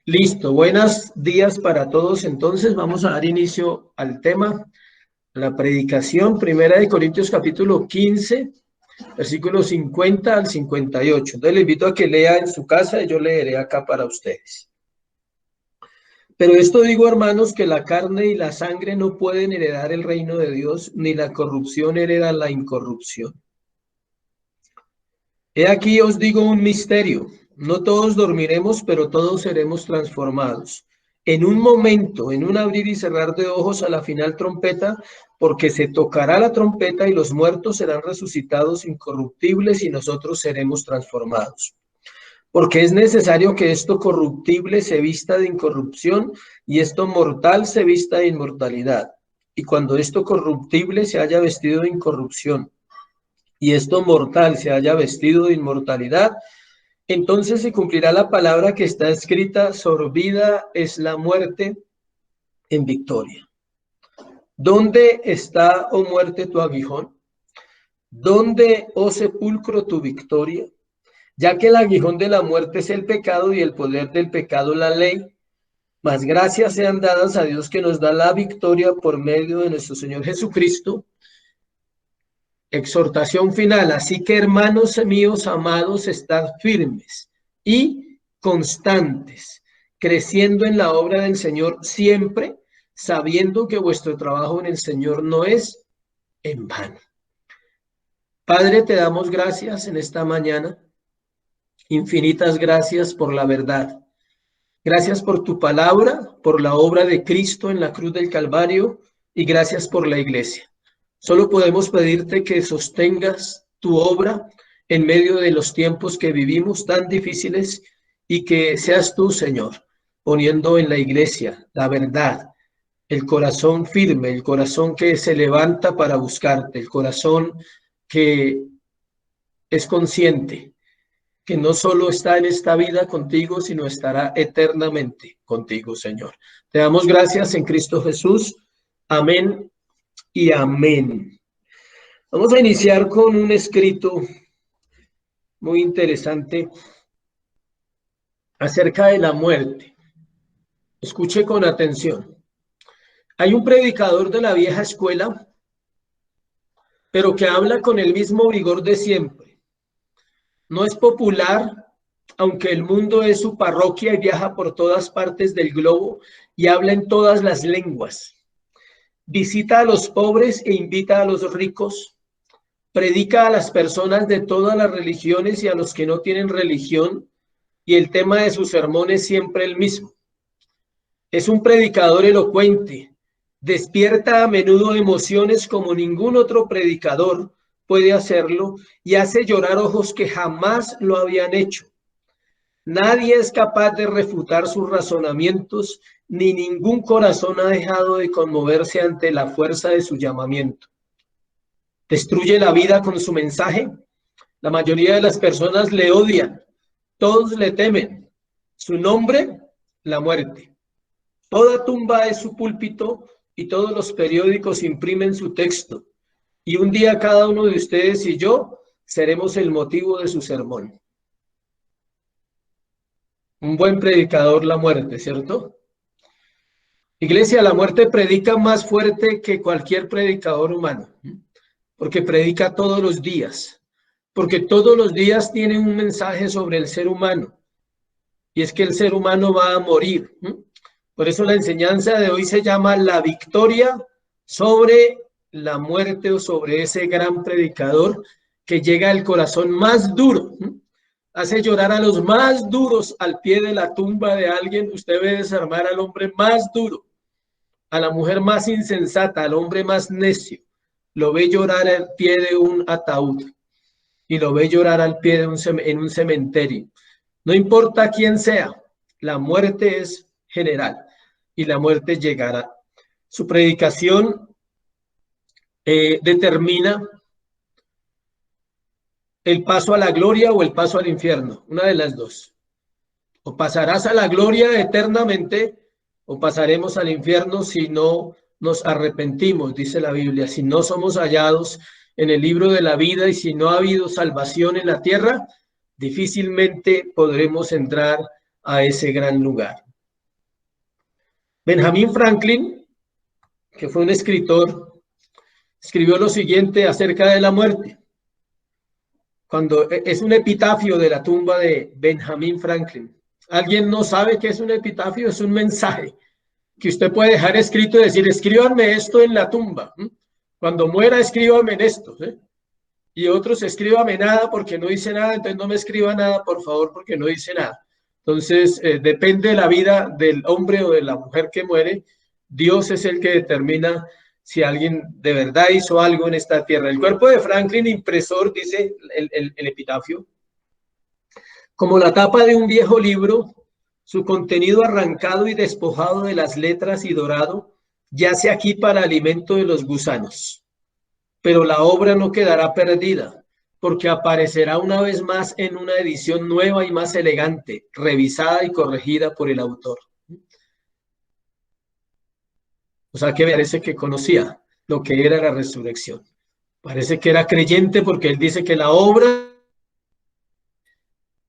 Listo, buenos días para todos. Entonces vamos a dar inicio al tema, la predicación, Primera de Corintios capítulo 15, versículos 50 al 58. Entonces le invito a que lea en su casa y yo leeré acá para ustedes. Pero esto digo, hermanos, que la carne y la sangre no pueden heredar el reino de Dios, ni la corrupción hereda la incorrupción. He aquí os digo un misterio. No todos dormiremos, pero todos seremos transformados. En un momento, en un abrir y cerrar de ojos a la final trompeta, porque se tocará la trompeta y los muertos serán resucitados incorruptibles y nosotros seremos transformados. Porque es necesario que esto corruptible se vista de incorrupción y esto mortal se vista de inmortalidad. Y cuando esto corruptible se haya vestido de incorrupción y esto mortal se haya vestido de inmortalidad, entonces se cumplirá la palabra que está escrita: sorbida es la muerte en victoria. ¿Dónde está, oh muerte, tu aguijón? ¿Dónde, oh sepulcro, tu victoria? Ya que el aguijón de la muerte es el pecado y el poder del pecado la ley, mas gracias sean dadas a Dios que nos da la victoria por medio de nuestro Señor Jesucristo. Exhortación final. Así que, hermanos míos amados, estad firmes y constantes, creciendo en la obra del Señor siempre, sabiendo que vuestro trabajo en el Señor no es en vano. Padre, te damos gracias en esta mañana. Infinitas gracias por la verdad. Gracias por tu palabra, por la obra de Cristo en la cruz del Calvario y gracias por la iglesia. Solo podemos pedirte que sostengas tu obra en medio de los tiempos que vivimos tan difíciles y que seas tú, Señor, poniendo en la iglesia la verdad, el corazón firme, el corazón que se levanta para buscarte, el corazón que es consciente que no solo está en esta vida contigo, sino estará eternamente contigo, Señor. Te damos gracias en Cristo Jesús. Amén y amén. Vamos a iniciar con un escrito muy interesante acerca de la muerte. Escuche con atención. Hay un predicador de la vieja escuela, pero que habla con el mismo vigor de siempre. No es popular, aunque el mundo es su parroquia y viaja por todas partes del globo y habla en todas las lenguas. Visita a los pobres e invita a los ricos. Predica a las personas de todas las religiones y a los que no tienen religión, y el tema de sus sermones siempre el mismo. Es un predicador elocuente, despierta a menudo emociones como ningún otro predicador puede hacerlo y hace llorar ojos que jamás lo habían hecho. Nadie es capaz de refutar sus razonamientos, ni ningún corazón ha dejado de conmoverse ante la fuerza de su llamamiento. Destruye la vida con su mensaje. La mayoría de las personas le odian, todos le temen. Su nombre, la muerte. Toda tumba es su púlpito y todos los periódicos imprimen su texto. Y un día cada uno de ustedes y yo seremos el motivo de su sermón. Un buen predicador, la muerte, ¿cierto? Iglesia, la muerte predica más fuerte que cualquier predicador humano, porque predica todos los días, porque todos los días tiene un mensaje sobre el ser humano, y es que el ser humano va a morir. Por eso la enseñanza de hoy se llama la victoria sobre la muerte, o sobre ese gran predicador que llega al corazón más duro. Hace llorar a los más duros al pie de la tumba de alguien. Usted ve desarmar al hombre más duro, a la mujer más insensata, al hombre más necio. Lo ve llorar al pie de un ataúd y lo ve llorar al pie de en un cementerio. No importa quién sea, la muerte es general y la muerte llegará. Su predicación determina el paso a la gloria o el paso al infierno, una de las dos. O pasarás a la gloria eternamente o pasaremos al infierno si no nos arrepentimos, dice la Biblia. Si no somos hallados en el libro de la vida y si no ha habido salvación en la tierra, difícilmente podremos entrar a ese gran lugar. Benjamin Franklin, que fue un escritor, escribió lo siguiente acerca de la muerte. Cuando es un epitafio de la tumba de Benjamin Franklin. ¿Alguien no sabe qué es un epitafio? Es un mensaje que usted puede dejar escrito y decir, escríbanme esto en la tumba. Cuando muera, escríbanme en esto. Y otros, escríbame nada porque no dice nada, entonces no me escriba nada, por favor, porque no dice nada. Entonces, depende de la vida del hombre o de la mujer que muere. Dios es el que determina si alguien de verdad hizo algo en esta tierra. El cuerpo de Franklin, impresor, dice el epitafio, como la tapa de un viejo libro, su contenido arrancado y despojado de las letras y dorado, yace aquí para alimento de los gusanos. Pero la obra no quedará perdida, porque aparecerá una vez más en una edición nueva y más elegante, revisada y corregida por el autor. O sea, que parece que conocía lo que era la resurrección. Parece que era creyente porque él dice que la obra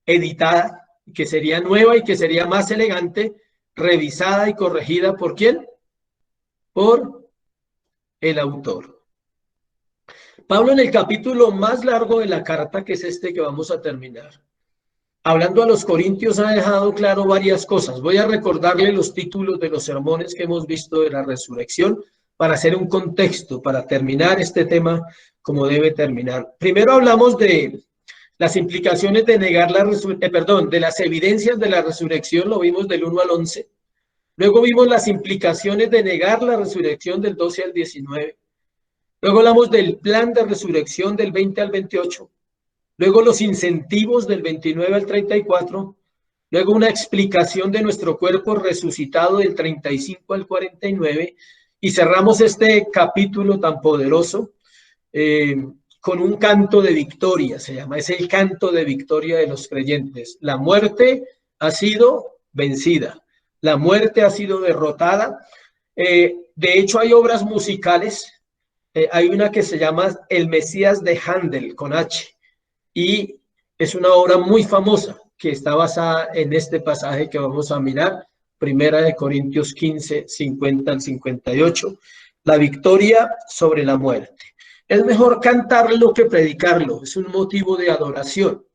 editada, que sería nueva y que sería más elegante, revisada y corregida ¿por quién? Por el autor. Pablo en el capítulo más largo de la carta, que es este que vamos a terminar, hablando a los corintios, ha dejado claro varias cosas. Voy a recordarle los títulos de los sermones que hemos visto de la resurrección para hacer un contexto, para terminar este tema como debe terminar. Primero hablamos de las implicaciones de negar la resurrección, de las evidencias de la resurrección, lo vimos del 1 al 11. Luego vimos las implicaciones de negar la resurrección del 12 al 19. Luego hablamos del plan de resurrección del 20 al 28. Luego los incentivos del 29 al 34. Luego una explicación de nuestro cuerpo resucitado del 35 al 49. Y cerramos este capítulo tan poderoso con un canto de victoria, se llama, es el canto de victoria de los creyentes. La muerte ha sido vencida, la muerte ha sido derrotada. De hecho, hay obras musicales, hay una que se llama El Mesías de Händel, con H, y es una obra muy famosa que está basada en este pasaje que vamos a mirar, Primera de Corintios 15, 50 al 58, la victoria sobre la muerte. Es mejor cantarlo que predicarlo, es un motivo de adoración,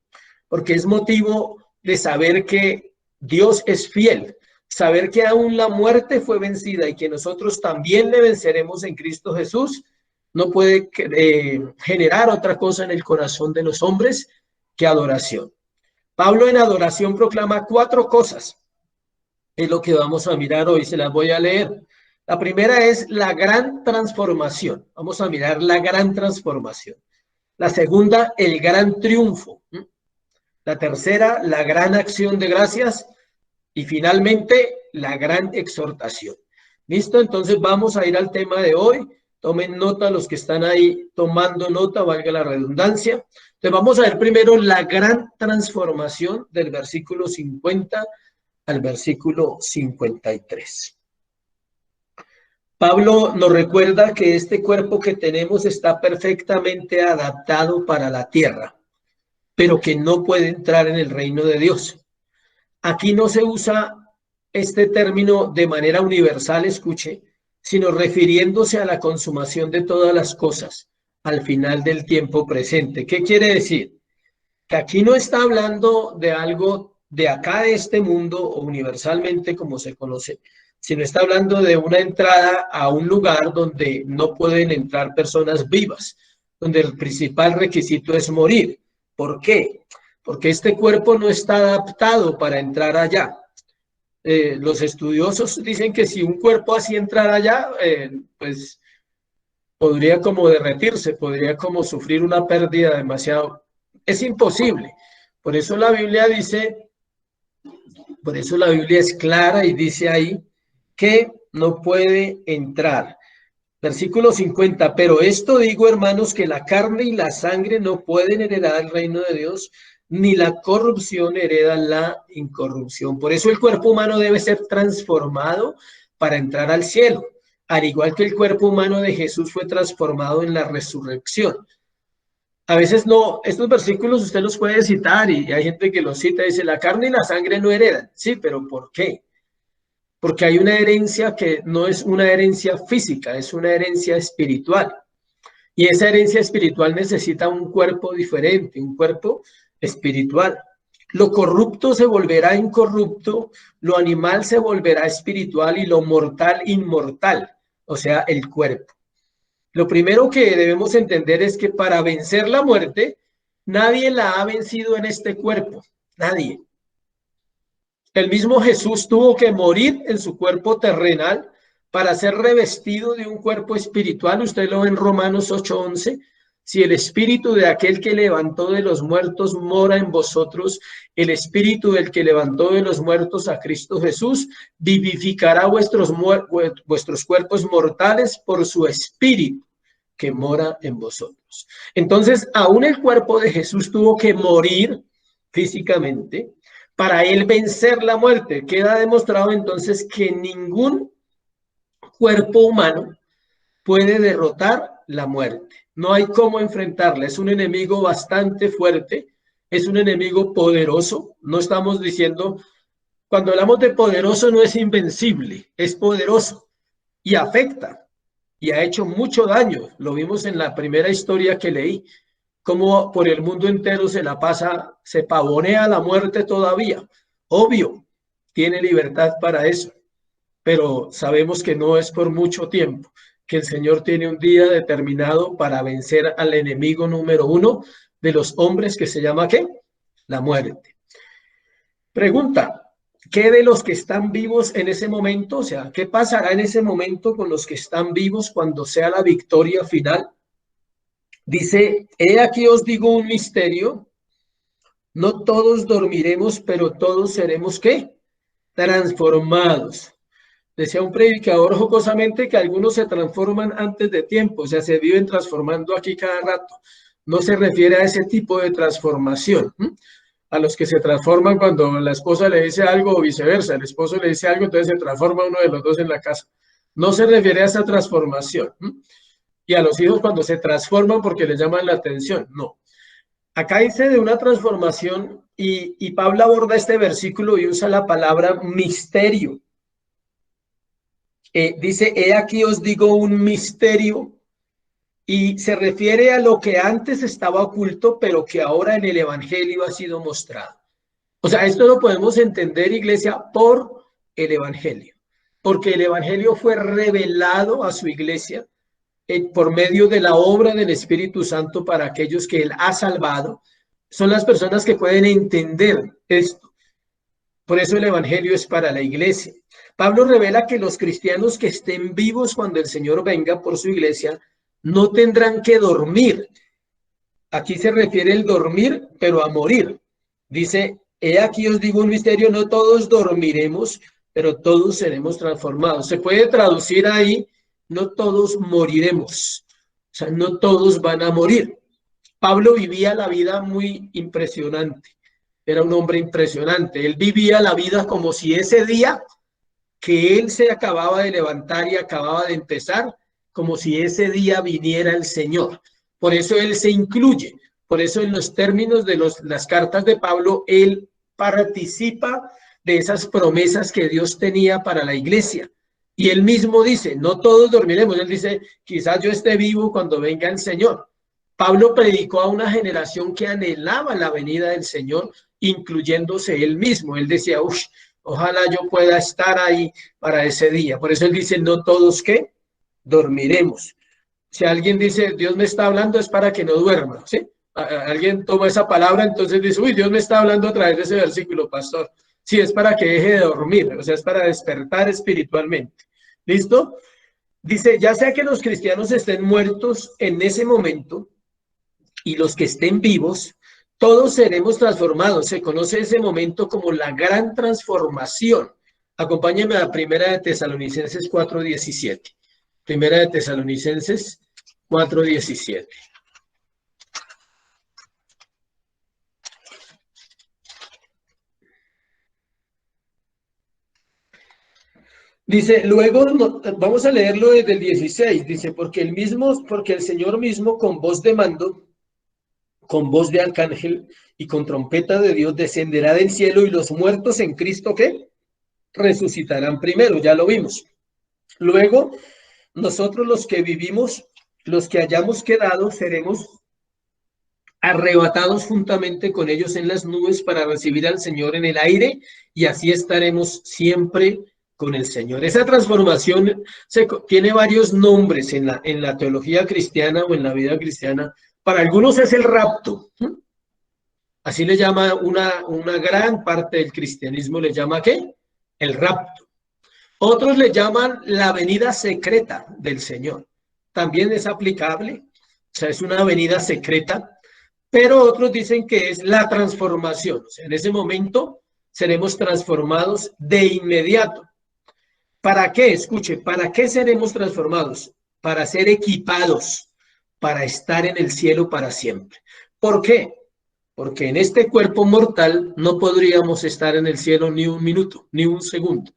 porque es motivo de saber que Dios es fiel, saber que aún la muerte fue vencida y que nosotros también le venceremos en Cristo Jesús, no puede generar otra cosa en el corazón de los hombres que adoración. Pablo en adoración proclama 4 cosas, es lo que vamos a mirar hoy, se las voy a leer. La primera es la gran transformación. Vamos a mirar la gran transformación. La segunda, el gran triunfo. La tercera, la gran acción de gracias. Y finalmente, la gran exhortación. ¿Listo? Entonces vamos a ir al tema de hoy. Tomen nota los que están ahí tomando nota, valga la redundancia. Entonces vamos a ver primero la gran transformación del versículo 50 al versículo 53. Pablo nos recuerda que este cuerpo que tenemos está perfectamente adaptado para la tierra, pero que no puede entrar en el reino de Dios. Aquí no se usa este término de manera universal, escuche, sino refiriéndose a la consumación de todas las cosas al final del tiempo presente. ¿Qué quiere decir? Que aquí no está hablando de algo de acá de este mundo o universalmente como se conoce, sino está hablando de una entrada a un lugar donde no pueden entrar personas vivas, donde el principal requisito es morir. ¿Por qué? Porque este cuerpo no está adaptado para entrar allá. Los estudiosos dicen que si un cuerpo así entrara allá, pues podría como derretirse, podría como sufrir una pérdida demasiado. Es imposible. Por eso la Biblia dice, por eso la Biblia es clara y dice ahí que no puede entrar. Versículo 50, pero esto digo, hermanos, que la carne y la sangre no pueden heredar el reino de Dios, ni la corrupción hereda la incorrupción. Por eso el cuerpo humano debe ser transformado para entrar al cielo, al igual que el cuerpo humano de Jesús fue transformado en la resurrección. A veces no, estos versículos usted los puede citar y hay gente que los cita y dice, la carne y la sangre no heredan. Sí, pero ¿por qué? Porque hay una herencia que no es una herencia física, es una herencia espiritual. Y esa herencia espiritual necesita un cuerpo diferente, un cuerpo espiritual. Lo corrupto se volverá incorrupto, lo animal se volverá espiritual y lo mortal inmortal, o sea, el cuerpo. Lo primero que debemos entender es que para vencer la muerte, nadie la ha vencido en este cuerpo, nadie. El mismo Jesús tuvo que morir en su cuerpo terrenal para ser revestido de un cuerpo espiritual. Usted lo ve en Romanos 8:11. Si el espíritu de aquel que levantó de los muertos mora en vosotros, el espíritu del que levantó de los muertos a Cristo Jesús vivificará vuestros cuerpos mortales por su espíritu que mora en vosotros. Entonces, aún el cuerpo de Jesús tuvo que morir físicamente para él vencer la muerte. Queda demostrado entonces que ningún cuerpo humano puede derrotar la muerte. No hay cómo enfrentarla. Es un enemigo bastante fuerte, es un enemigo poderoso. No estamos diciendo, cuando hablamos de poderoso no es invencible, es poderoso y afecta y ha hecho mucho daño. Lo vimos en la primera historia que leí, cómo por el mundo entero se la pasa, se pavonea la muerte todavía. Obvio, tiene libertad para eso, pero sabemos que no es por mucho tiempo, que el Señor tiene un día determinado para vencer al enemigo número uno de los hombres, que se llama ¿qué? La muerte. Pregunta, ¿qué de los que están vivos en ese momento? O sea, ¿qué pasará en ese momento con los que están vivos cuando sea la victoria final? Dice, he aquí os digo un misterio, no todos dormiremos, pero todos seremos ¿qué? Transformados. Decía un predicador jocosamente que algunos se transforman antes de tiempo, o sea, se viven transformando aquí cada rato. No se refiere a ese tipo de transformación. A los que se transforman cuando la esposa le dice algo o viceversa, el esposo le dice algo, entonces se transforma uno de los dos en la casa. No se refiere a esa transformación. Y a los hijos cuando se transforman porque les llaman la atención. No. Acá dice de una transformación y Pablo aborda este versículo y usa la palabra misterio. Dice, he aquí os digo un misterio y se refiere a lo que antes estaba oculto, pero que ahora en el Evangelio ha sido mostrado. O sea, esto lo podemos entender, iglesia, por el Evangelio, porque el Evangelio fue revelado a su iglesia por medio de la obra del Espíritu Santo para aquellos que Él ha salvado. Son las personas que pueden entender esto. Por eso el Evangelio es para la iglesia. Pablo revela que los cristianos que estén vivos cuando el Señor venga por su iglesia no tendrán que dormir. Aquí se refiere el dormir, pero a morir. Dice, he aquí os digo un misterio, no todos dormiremos, pero todos seremos transformados. Se puede traducir ahí, no todos moriremos. O sea, no todos van a morir. Pablo vivía la vida muy impresionante. Era un hombre impresionante. Él vivía la vida como si ese día que él se acababa de levantar y acababa de empezar, como si ese día viniera el Señor. Por eso él se incluye. Por eso en los términos de las cartas de Pablo, él participa de esas promesas que Dios tenía para la iglesia. Y él mismo dice, no todos dormiremos. Él dice, quizás yo esté vivo cuando venga el Señor. Pablo predicó a una generación que anhelaba la venida del Señor, incluyéndose él mismo. Él decía, ojalá yo pueda estar ahí para ese día. Por eso él dice, no todos ¿qué? Dormiremos. Si alguien dice, Dios me está hablando, es para que no duerma, ¿sí? Alguien toma esa palabra, entonces dice, uy, Dios me está hablando a través de ese versículo, pastor. Sí, es para que deje de dormir, o sea, es para despertar espiritualmente. ¿Listo? Dice, ya sea que los cristianos estén muertos en ese momento y los que estén vivos, todos seremos transformados. Se conoce ese momento como la gran transformación. Acompáñenme a Primera de Tesalonicenses 4:17. Primera de Tesalonicenses 4:17. Dice, luego vamos a leerlo desde el 16. Dice, porque el Señor mismo con voz de mando con voz de arcángel y con trompeta de Dios descenderá del cielo y los muertos en Cristo, ¿qué? Resucitarán primero, ya lo vimos. Luego, nosotros los que vivimos, los que hayamos quedado, seremos arrebatados juntamente con ellos en las nubes para recibir al Señor en el aire y así estaremos siempre con el Señor. Esa transformación tiene varios nombres en la teología cristiana o en la vida cristiana. Para algunos es el rapto. Así le llama una gran parte del cristianismo, le llama ¿qué? El rapto. Otros le llaman la venida secreta del Señor. También es aplicable, o sea, es una venida secreta. Pero otros dicen que es la transformación. O sea, en ese momento seremos transformados de inmediato. ¿Para qué? Escuche, ¿para qué seremos transformados? Para ser equipados, para estar en el cielo para siempre. ¿Por qué? Porque en este cuerpo mortal no podríamos estar en el cielo ni un minuto, ni un segundo.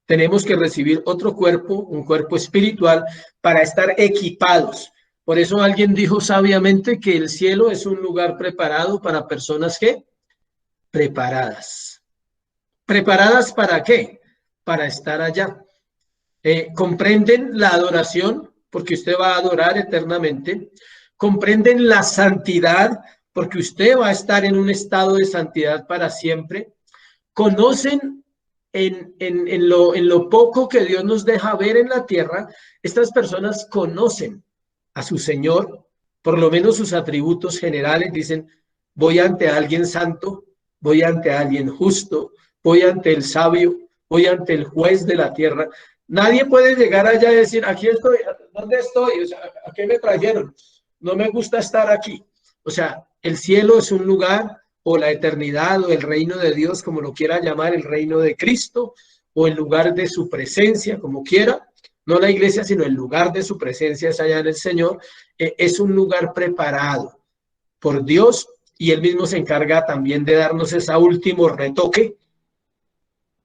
Tenemos que recibir otro cuerpo, un cuerpo espiritual, para estar equipados. Por eso alguien dijo sabiamente que el cielo es un lugar preparado para personas que preparadas. ¿Preparadas para qué? Para estar allá. ¿Comprenden la adoración? Porque usted va a adorar eternamente. ¿Comprenden la santidad? Porque usted va a estar en un estado de santidad para siempre. ¿Conocen en lo poco que Dios nos deja ver en la tierra? Estas personas conocen a su Señor, por lo menos sus atributos generales, dicen, voy ante alguien santo, voy ante alguien justo, voy ante el sabio, voy ante el juez de la tierra. Nadie puede llegar allá y decir, aquí estoy, ¿dónde estoy? O sea, ¿a qué me trajeron? No me gusta estar aquí. O sea, el cielo es un lugar, o la eternidad, o el reino de Dios, como lo quiera llamar, el reino de Cristo, o el lugar de su presencia, como quiera. No la iglesia, sino el lugar de su presencia es allá en el Señor. Es un lugar preparado por Dios y Él mismo se encarga también de darnos ese último retoque,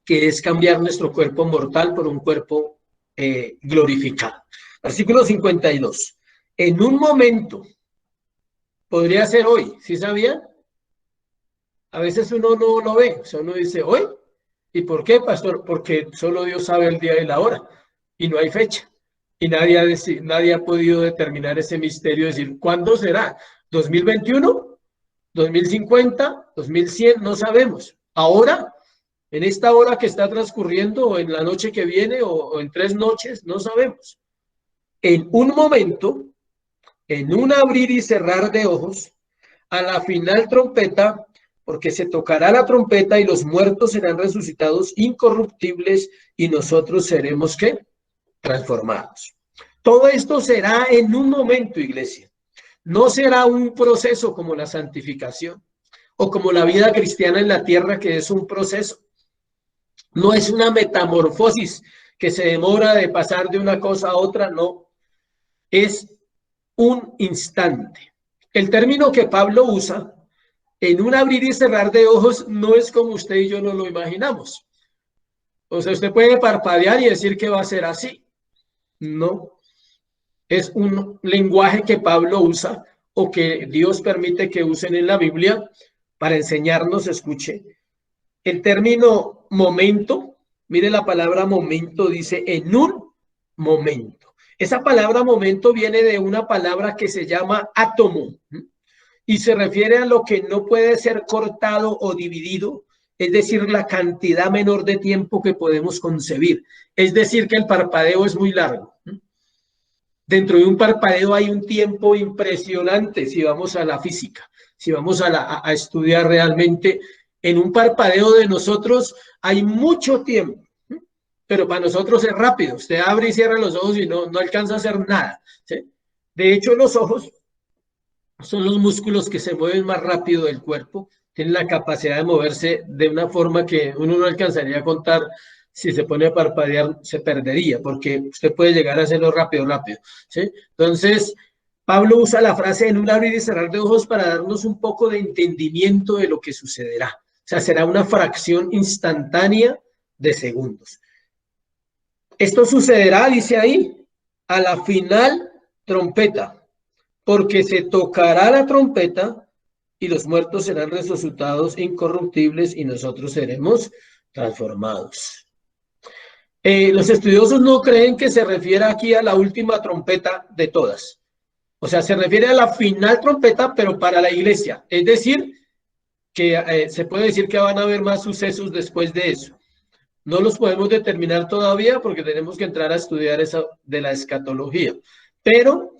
que es cambiar nuestro cuerpo mortal por un cuerpo glorificado. Artículo 52. En un momento, podría ser hoy, ¿sí sabían? A veces uno no lo ve, o sea, uno dice, ¿hoy? ¿Y por qué, pastor? Porque solo Dios sabe el día y la hora, y no hay fecha. Y nadie ha podido determinar ese misterio, decir, ¿cuándo será? ¿2021? ¿2050? ¿2100? No sabemos. Ahora, en esta hora que está transcurriendo, o en la noche que viene, o en 3 noches, no sabemos. En un momento, en un abrir y cerrar de ojos, a la final trompeta, porque se tocará la trompeta y los muertos serán resucitados incorruptibles y nosotros seremos, ¿qué? Transformados. Todo esto será en un momento, iglesia. No será un proceso como la santificación o como la vida cristiana en la tierra, que es un proceso. No es una metamorfosis que se demora de pasar de una cosa a otra, no. Es un instante. El término que Pablo usa en un abrir y cerrar de ojos no es como usted y yo no lo imaginamos. O sea, usted puede parpadear y decir que va a ser así. No. Es un lenguaje que Pablo usa o que Dios permite que usen en la Biblia para enseñarnos, escuche. El término momento, mire la palabra momento, dice en un momento. Esa palabra momento viene de una palabra que se llama átomo y se refiere a lo que no puede ser cortado o dividido, es decir, la cantidad menor de tiempo que podemos concebir. Es decir, que el parpadeo es muy largo. Dentro de un parpadeo hay un tiempo impresionante si vamos a la física, si vamos a estudiar realmente. En un parpadeo de nosotros hay mucho tiempo, pero para nosotros es rápido. Usted abre y cierra los ojos y no alcanza a hacer nada, ¿sí? De hecho, los ojos son los músculos que se mueven más rápido del cuerpo, tienen la capacidad de moverse de una forma que uno no alcanzaría a contar. Si se pone a parpadear, se perdería, porque usted puede llegar a hacerlo rápido, ¿sí? Entonces, Pablo usa la frase en un abrir y cerrar de ojos para darnos un poco de entendimiento de lo que sucederá. O sea, será una fracción instantánea de segundos. Esto sucederá, dice ahí, a la final trompeta, porque se tocará la trompeta y los muertos serán resucitados incorruptibles y nosotros seremos transformados. Los estudiosos no creen que se refiera aquí a la última trompeta de todas. O sea, se refiere a la final trompeta, pero para la iglesia. Es decir, que se puede decir que van a haber más sucesos después de eso. No los podemos determinar todavía porque tenemos que entrar a estudiar eso de la escatología. Pero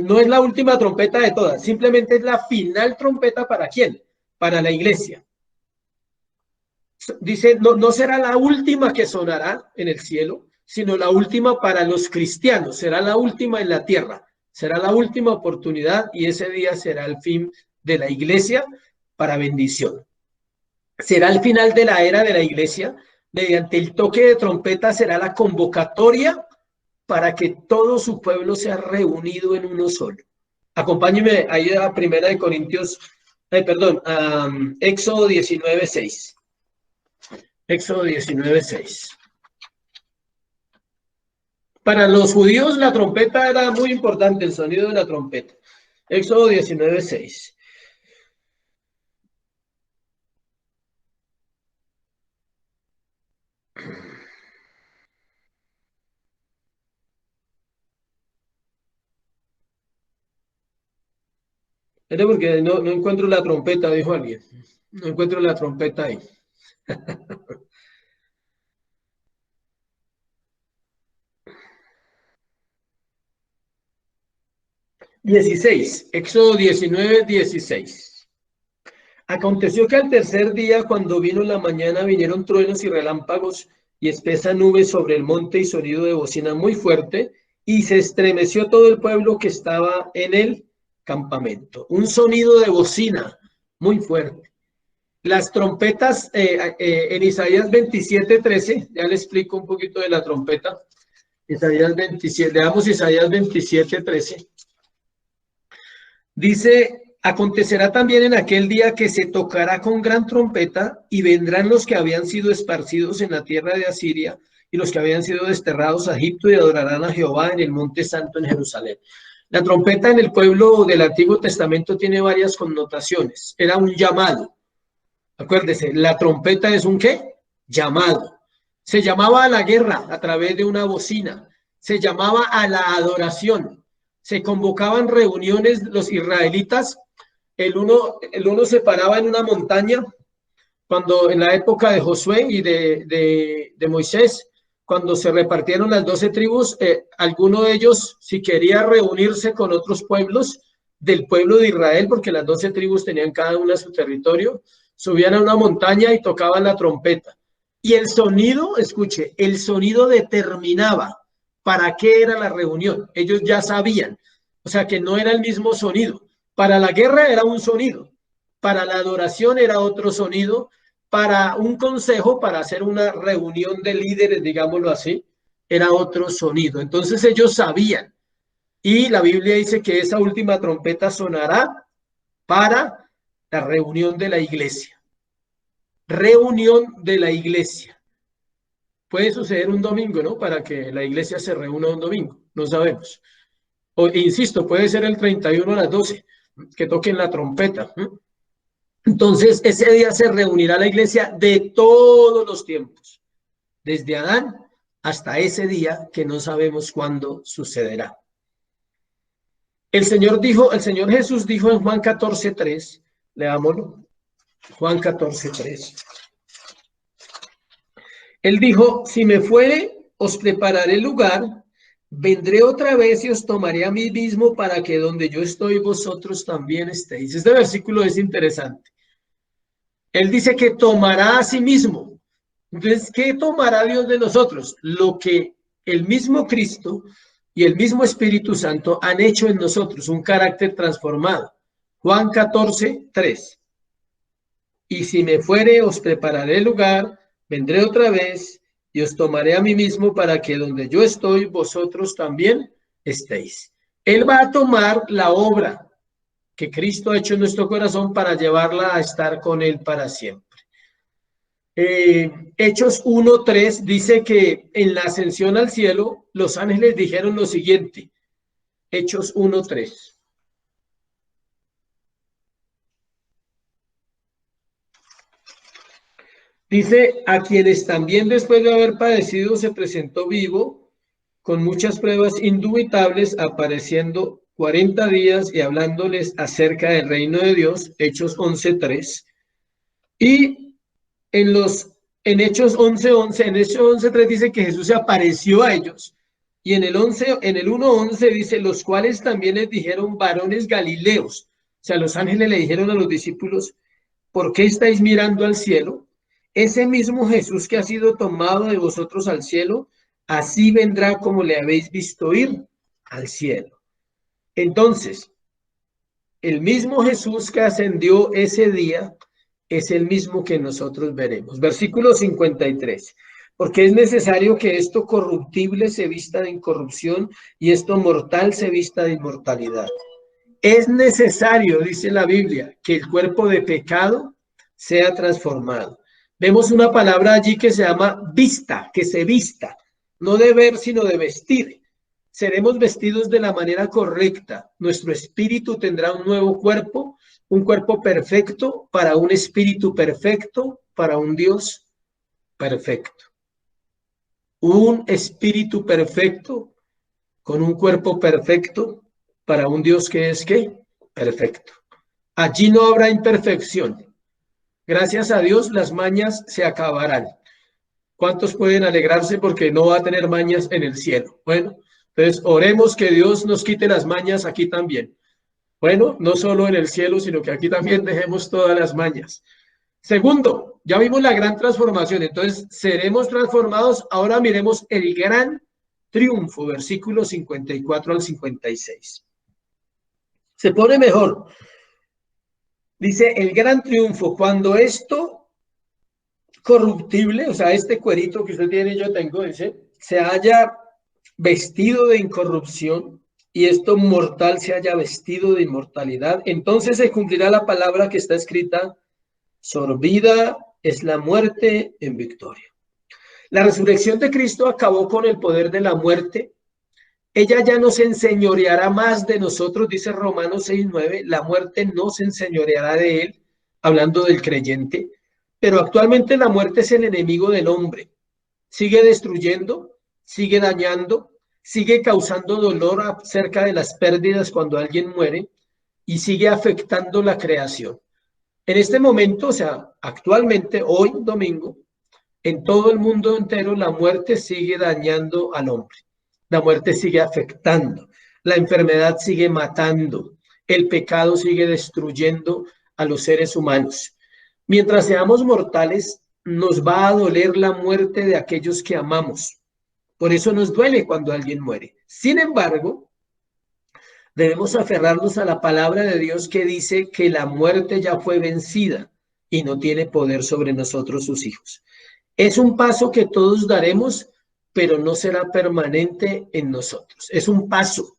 no es la última trompeta de todas, simplemente es la final trompeta. ¿Para quién? Para la iglesia. Dice, no, no será la última que sonará en el cielo, sino la última para los cristianos, será la última en la tierra, será la última oportunidad y ese día será el fin de la iglesia para bendición. Será el final de la era de la iglesia, mediante el toque de trompeta será la convocatoria para que todo su pueblo sea reunido en uno solo. Acompáñeme ahí a Primera de Corintios, a Éxodo 19:6. Éxodo 19:6. Para los judíos la trompeta era muy importante, el sonido de la trompeta. Éxodo 19:6. Es porque no encuentro la trompeta, dijo alguien. No encuentro la trompeta ahí. 16, Éxodo 19:16. Aconteció que al tercer día, cuando vino la mañana, vinieron truenos y relámpagos y espesa nube sobre el monte y sonido de bocina muy fuerte, y se estremeció todo el pueblo que estaba en el campamento. Un sonido de bocina muy fuerte. Las trompetas en Isaías 27:13, ya le explico un poquito de la trompeta. Isaías 27, leamos Isaías 27:13. Dice, acontecerá también en aquel día que se tocará con gran trompeta y vendrán los que habían sido esparcidos en la tierra de Asiria y los que habían sido desterrados a Egipto y adorarán a Jehová en el monte santo en Jerusalén. La trompeta en el pueblo del Antiguo Testamento tiene varias connotaciones. Era un llamado. Acuérdese, la trompeta es un ¿qué? Llamado. Se llamaba a la guerra a través de una bocina. Se llamaba a la adoración. Se convocaban reuniones los israelitas. El uno se paraba en una montaña cuando en la época de Josué y de Moisés, cuando se repartieron las 12 tribus, alguno de ellos, si quería reunirse con otros pueblos del pueblo de Israel, porque las 12 tribus tenían cada una su territorio, subían a una montaña y tocaban la trompeta. Y el sonido, escuche, el sonido determinaba para qué era la reunión. Ellos ya sabían, o sea que no era el mismo sonido. Para la guerra era un sonido, para la adoración era otro sonido, para un consejo, para hacer una reunión de líderes, digámoslo así, era otro sonido. Entonces ellos sabían. Y la Biblia dice que esa última trompeta sonará para la reunión de la iglesia. Reunión de la iglesia. Puede suceder un domingo, ¿no? Para que la iglesia se reúna un domingo. No sabemos. O, insisto, puede ser el 31 a las 12, que toquen la trompeta. Entonces, ese día se reunirá la iglesia de todos los tiempos, desde Adán hasta ese día que no sabemos cuándo sucederá. El Señor Jesús dijo en Juan 14:3, leámoslo, Juan 14:3. Él dijo, si me fuere, os prepararé lugar, vendré otra vez y os tomaré a mí mismo para que donde yo estoy, vosotros también estéis. Este versículo es interesante. Él dice que tomará a sí mismo. Entonces, ¿qué tomará Dios de nosotros? Lo que el mismo Cristo y el mismo Espíritu Santo han hecho en nosotros, un carácter transformado. Juan 14:3. Y si me fuere, os prepararé lugar, vendré otra vez y os tomaré a mí mismo para que donde yo estoy, vosotros también estéis. Él va a tomar la obra que Cristo ha hecho en nuestro corazón para llevarla a estar con Él para siempre. Hechos 1:3 dice que en la ascensión al cielo, los ángeles dijeron lo siguiente. Hechos 1:3. Dice, a quienes también después de haber padecido se presentó vivo, con muchas pruebas indubitables, apareciendo 40 días y hablándoles acerca del reino de Dios, Hechos 11:3. Y en Hechos 11:11, en Hechos 11:3 dice que Jesús se apareció a ellos. Y en el 1:11 dice, los cuales también les dijeron varones galileos. O sea, los ángeles le dijeron a los discípulos, ¿por qué estáis mirando al cielo? Ese mismo Jesús que ha sido tomado de vosotros al cielo, así vendrá como le habéis visto ir al cielo. Entonces, el mismo Jesús que ascendió ese día es el mismo que nosotros veremos. Versículo 53. Porque es necesario que esto corruptible se vista de incorrupción y esto mortal se vista de inmortalidad. Es necesario, dice la Biblia, que el cuerpo de pecado sea transformado. Vemos una palabra allí que se llama vista, que se vista, no de ver, sino de vestir. Seremos vestidos de la manera correcta. Nuestro espíritu tendrá un nuevo cuerpo, un cuerpo perfecto para un espíritu perfecto, para un Dios perfecto. Un espíritu perfecto con un cuerpo perfecto para un Dios que es ¿qué? Perfecto. Allí no habrá imperfección. Gracias a Dios las mañas se acabarán. ¿Cuántos pueden alegrarse porque no va a tener mañas en el cielo? Bueno, entonces oremos que Dios nos quite las mañas aquí también. Bueno, no solo en el cielo, sino que aquí también dejemos todas las mañas. Segundo, ya vimos la gran transformación, entonces seremos transformados. Ahora miremos el gran triunfo, versículos 54 al 56. Se pone mejor. Dice, el gran triunfo, cuando esto corruptible, o sea, este cuerito que usted tiene y yo tengo, dice, se haya vestido de incorrupción y esto mortal se haya vestido de inmortalidad, entonces se cumplirá la palabra que está escrita, sorbida es la muerte en victoria. La resurrección de Cristo acabó con el poder de la muerte. Ella ya no se enseñoreará más de nosotros, dice Romanos 6:9, la muerte no se enseñoreará de él, hablando del creyente, pero actualmente la muerte es el enemigo del hombre. Sigue destruyendo, sigue dañando, sigue causando dolor acerca de las pérdidas cuando alguien muere y sigue afectando la creación. En este momento, o sea, actualmente, hoy domingo, en todo el mundo entero, la muerte sigue dañando al hombre. La muerte sigue afectando. La enfermedad sigue matando. El pecado sigue destruyendo a los seres humanos. Mientras seamos mortales, nos va a doler la muerte de aquellos que amamos. Por eso nos duele cuando alguien muere. Sin embargo, debemos aferrarnos a la palabra de Dios que dice que la muerte ya fue vencida y no tiene poder sobre nosotros, sus hijos. Es un paso que todos daremos, pero no será permanente en nosotros. Es un paso.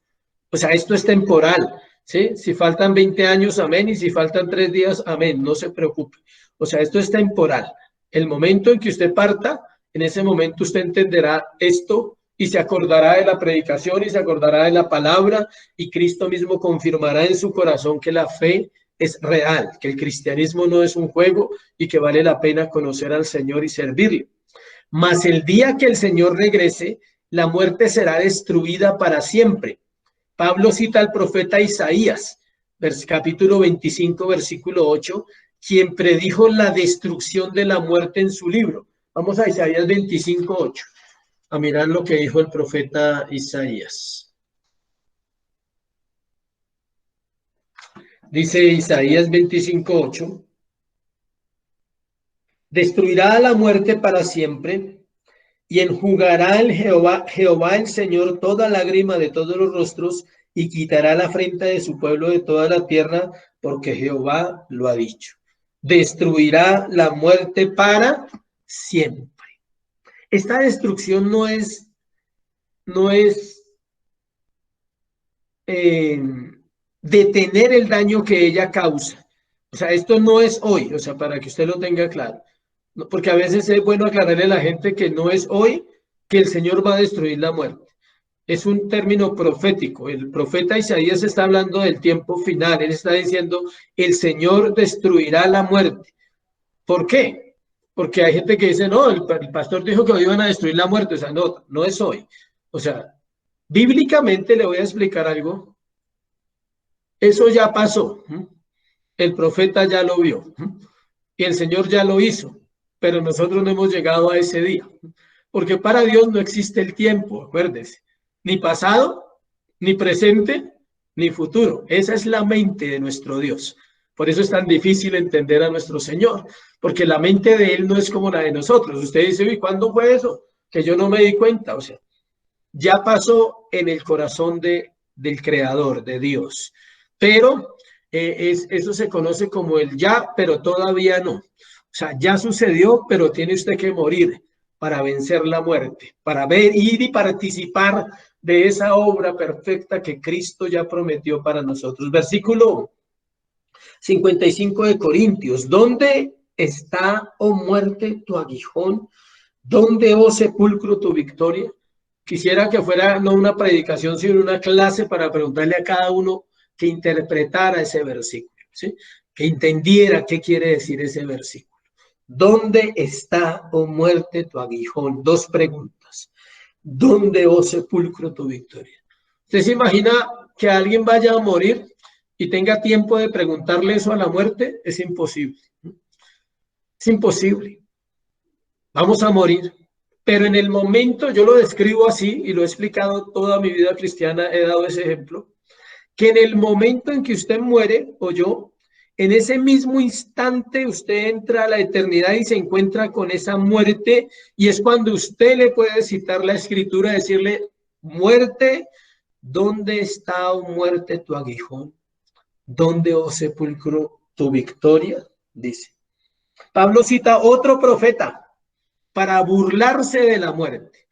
O sea, esto es temporal, ¿sí? Si faltan 20 años, amén, y si faltan 3 días, amén, no se preocupe. O sea, esto es temporal. El momento en que usted parta, en ese momento usted entenderá esto y se acordará de la predicación y se acordará de la palabra y Cristo mismo confirmará en su corazón que la fe es real, que el cristianismo no es un juego y que vale la pena conocer al Señor y servirle. Mas el día que el Señor regrese, la muerte será destruida para siempre. Pablo cita al profeta Isaías, capítulo 25, versículo 8, quien predijo la destrucción de la muerte en su libro. Vamos a Isaías 25, 8, a mirar lo que dijo el profeta Isaías. Dice Isaías 25:8, destruirá a la muerte para siempre y enjugará el Jehová el Señor toda lágrima de todos los rostros y quitará la afrenta de su pueblo de toda la tierra, porque Jehová lo ha dicho. Destruirá la muerte para siempre. Esta destrucción no es detener el daño que ella causa. O sea, esto no es hoy, o sea, para que usted lo tenga claro. Porque a veces es bueno aclararle a la gente que no es hoy que el Señor va a destruir la muerte. Es un término profético. El profeta Isaías está hablando del tiempo final. Él está diciendo, el Señor destruirá la muerte. ¿Por qué? porque hay gente que dice, no, el pastor dijo que hoy iban a destruir la muerte, o sea, no, no es hoy. O sea, bíblicamente le voy a explicar algo, eso ya pasó, el profeta ya lo vio, y el Señor ya lo hizo, pero nosotros no hemos llegado a ese día, porque para Dios no existe el tiempo, acuérdese, ni pasado, ni presente, ni futuro. Esa es la mente de nuestro Dios. Por eso es tan difícil entender a nuestro Señor, porque la mente de Él no es como la de nosotros. Usted dice, ¿y cuándo fue eso? Que yo no me di cuenta. O sea, ya pasó en el corazón del Creador, de Dios. Pero eso se conoce como el ya, pero todavía no. O sea, ya sucedió, pero tiene usted que morir para vencer la muerte, para ver, ir y participar de esa obra perfecta que Cristo ya prometió para nosotros. Versículo 55 de Corintios. ¿Dónde está, oh muerte, tu aguijón? ¿Dónde, oh sepulcro, tu victoria? Quisiera que fuera no una predicación, sino una clase para preguntarle a cada uno que interpretara ese versículo, ¿sí? Que entendiera qué quiere decir ese versículo. ¿Dónde está, oh muerte, tu aguijón? Dos preguntas. ¿Dónde, oh sepulcro, tu victoria? ¿Usted se imagina que alguien vaya a morir y tenga tiempo de preguntarle eso a la muerte? Es imposible. Es imposible. Vamos a morir. Pero en el momento, yo lo describo así y lo he explicado toda mi vida cristiana, he dado ese ejemplo, que en el momento en que usted muere o yo, en ese mismo instante usted entra a la eternidad y se encuentra con esa muerte y es cuando usted le puede citar la escritura, decirle, muerte, ¿dónde está, oh muerte, tu aguijón? ¿Dónde, oh sepulcro, tu victoria? Dice. Pablo cita otro profeta para burlarse de la muerte.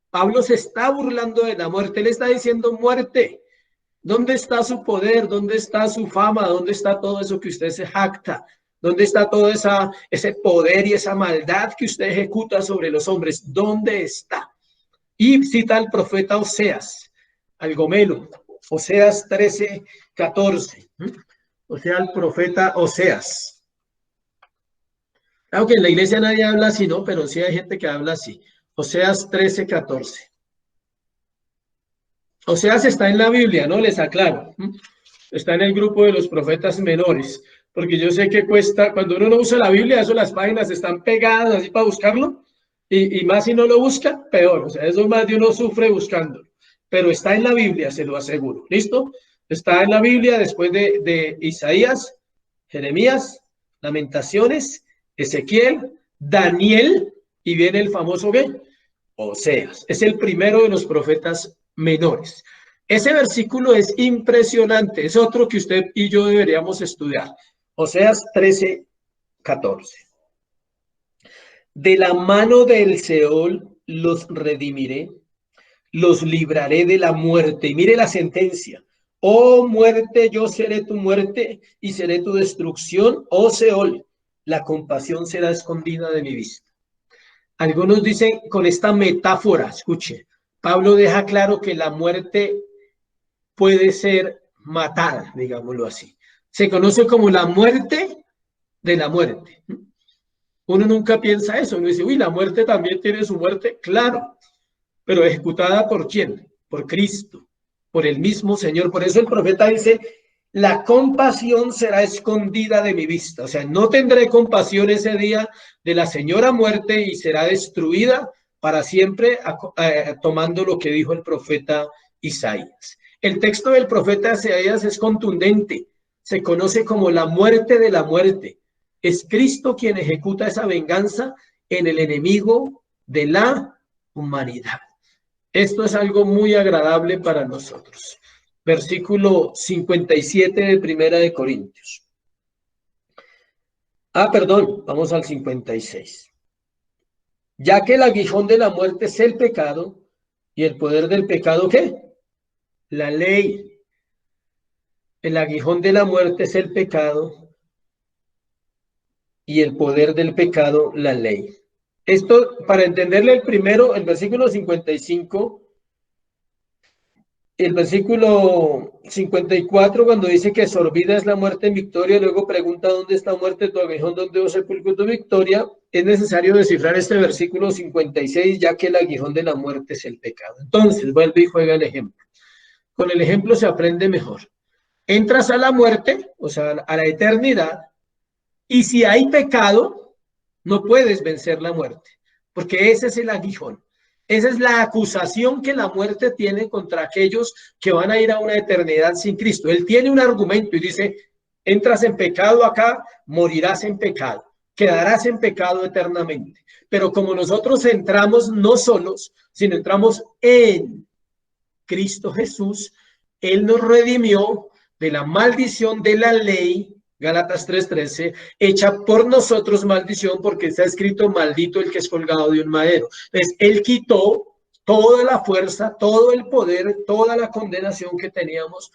Pablo se está burlando de la muerte, él está diciendo muerte. ¿Dónde está su poder? ¿Dónde está su fama? ¿Dónde está todo eso que usted se jacta? ¿Dónde está todo ese poder y esa maldad que usted ejecuta sobre los hombres? ¿Dónde está? Y cita al profeta Oseas, al Gomelo, Oseas 13:14. O sea, al profeta Oseas. Aunque en la iglesia nadie habla así, ¿no? Pero sí hay gente que habla así. Oseas 13:14. Oseas está en la Biblia, ¿no? Les aclaro. Está en el grupo de los profetas menores, porque yo sé que cuesta, cuando uno no usa la Biblia, eso las páginas están pegadas así para buscarlo, y más si no lo busca, peor, o sea, eso más de uno sufre buscándolo, pero está en la Biblia, se lo aseguro, ¿listo? Está en la Biblia después de Isaías, Jeremías, Lamentaciones, Ezequiel, Daniel, y viene el famoso ¿qué? Oseas, es el primero de los profetas menores. Ese versículo es impresionante, es otro que usted y yo deberíamos estudiar. Oseas 13:14. De la mano del Seol los redimiré, los libraré de la muerte. Y mire la sentencia. Oh muerte, yo seré tu muerte y seré tu destrucción. Oh Seol, la compasión será escondida de mi vista. Algunos dicen con esta metáfora, escuche, Pablo deja claro que la muerte puede ser matada, digámoslo así. Se conoce como la muerte de la muerte. Uno nunca piensa eso, uno dice, uy, la muerte también tiene su muerte, claro, pero ejecutada ¿por quién? Por Cristo, por el mismo Señor. Por eso el profeta dice, la compasión será escondida de mi vista. O sea, no tendré compasión ese día de la señora muerte y será destruida para siempre, tomando lo que dijo el profeta Isaías. El texto del profeta Isaías es contundente. Se conoce como la muerte de la muerte. Es Cristo quien ejecuta esa venganza en el enemigo de la humanidad. Esto es algo muy agradable para nosotros. Versículo 57 de Primera de Corintios. Perdón, vamos al 56. Ya que el aguijón de la muerte es el pecado, y el poder del pecado, ¿qué? La ley. El aguijón de la muerte es el pecado, y el poder del pecado, la ley. Esto, para entenderle el primero, el versículo 55, el versículo 54, cuando dice que sorbida es la muerte en victoria, luego pregunta dónde está muerte tu aguijón, dónde o sepulcro tu victoria, es necesario descifrar este versículo 56, ya que el aguijón de la muerte es el pecado. Entonces, vuelve y juega el ejemplo. Con el ejemplo se aprende mejor. Entras a la muerte, o sea, a la eternidad, y si hay pecado, no puedes vencer la muerte, porque ese es el aguijón. Esa es la acusación que la muerte tiene contra aquellos que van a ir a una eternidad sin Cristo. Él tiene un argumento y dice, entras en pecado acá, morirás en pecado, quedarás en pecado eternamente. Pero como nosotros entramos no solos, sino entramos en Cristo Jesús, Él nos redimió de la maldición de la ley, Gálatas 3:13, hecha por nosotros maldición, porque está escrito maldito el que es colgado de un madero. Entonces, Él quitó toda la fuerza, todo el poder, toda la condenación que teníamos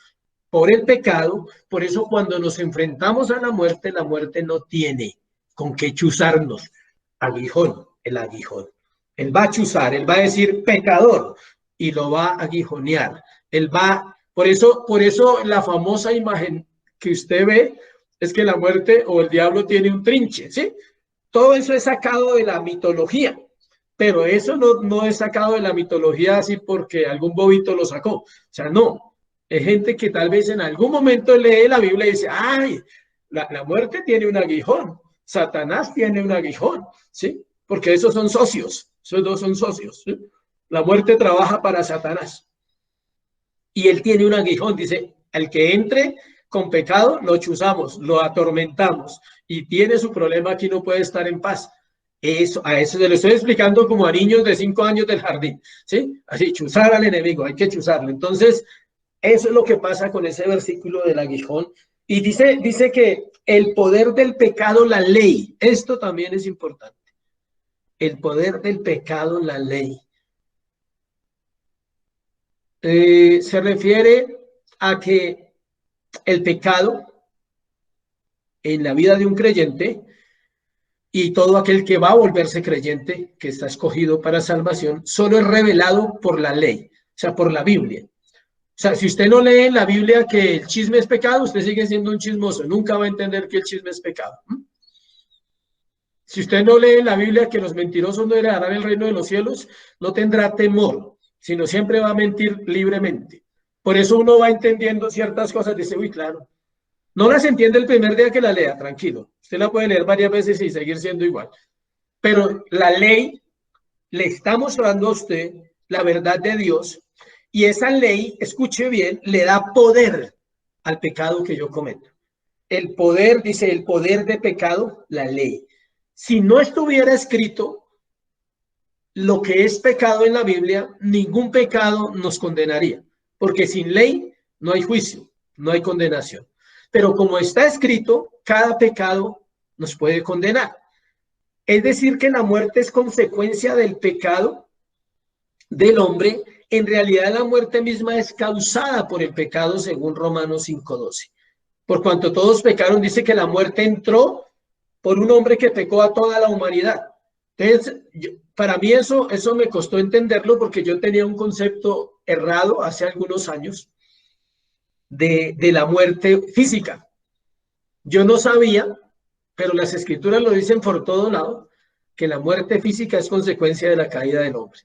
por el pecado. Por eso cuando nos enfrentamos a la muerte no tiene con qué chuzarnos. Aguijón, el aguijón. Él va a chuzar, él va a decir pecador y lo va a aguijonear. Él va, por eso la famosa imagen que usted ve es que la muerte o el diablo tiene un trinche, ¿sí? Todo eso es sacado de la mitología, pero eso no es sacado de la mitología así porque algún bobito lo sacó. O sea, no. Es gente que tal vez en algún momento lee la Biblia y dice, ay, la muerte tiene un aguijón, Satanás tiene un aguijón, ¿sí? Porque esos son socios, esos dos son socios, ¿sí? La muerte trabaja para Satanás. Y él tiene un aguijón, dice, al que entre con pecado, lo chuzamos, lo atormentamos y tiene su problema aquí, no puede estar en paz. Eso, a eso se lo estoy explicando como a niños de 5 años del jardín, ¿sí? Así, chuzar al enemigo, hay que chuzarlo. Entonces, eso es lo que pasa con ese versículo del aguijón. Y dice que el poder del pecado, la ley, esto también es importante. El poder del pecado, la ley. Se refiere a que el pecado en la vida de un creyente y todo aquel que va a volverse creyente, que está escogido para salvación, solo es revelado por la ley, o sea, por la Biblia. O sea, si usted no lee en la Biblia que el chisme es pecado, usted sigue siendo un chismoso, nunca va a entender que el chisme es pecado. Si usted no lee en la Biblia que los mentirosos no heredarán el reino de los cielos, no tendrá temor, sino siempre va a mentir libremente. Por eso uno va entendiendo ciertas cosas, dice, uy, claro, no las entiende el primer día que la lea, tranquilo. Usted la puede leer varias veces y seguir siendo igual. Pero la ley le está mostrando a usted la verdad de Dios y esa ley, escuche bien, le da poder al pecado que yo cometo. El poder, dice, el poder de pecado, la ley. Si no estuviera escrito lo que es pecado en la Biblia, ningún pecado nos condenaría, porque sin ley no hay juicio, no hay condenación. Pero como está escrito, cada pecado nos puede condenar. Es decir, que la muerte es consecuencia del pecado del hombre. En realidad la muerte misma es causada por el pecado según Romanos 5:12. Por cuanto todos pecaron, dice que la muerte entró por un hombre que pecó a toda la humanidad. Entonces, para mí eso me costó entenderlo porque yo tenía un concepto errado hace algunos años de la muerte física. Yo no sabía, pero las escrituras lo dicen por todo lado, que la muerte física es consecuencia de la caída del hombre.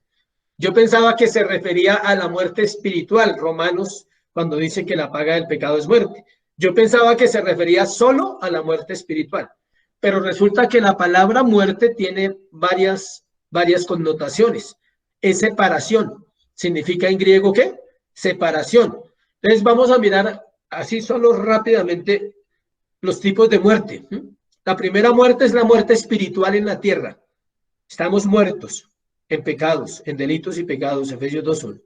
Yo pensaba que se refería a la muerte espiritual, Romanos, cuando dice que la paga del pecado es muerte. Yo pensaba que se refería solo a la muerte espiritual, pero resulta que la palabra muerte tiene varias connotaciones. Es separación. ¿Significa en griego qué? Separación. Entonces vamos a mirar así solo rápidamente los tipos de muerte. La primera muerte es la muerte espiritual en la tierra. Estamos muertos en pecados, en delitos y pecados, Efesios 2:1.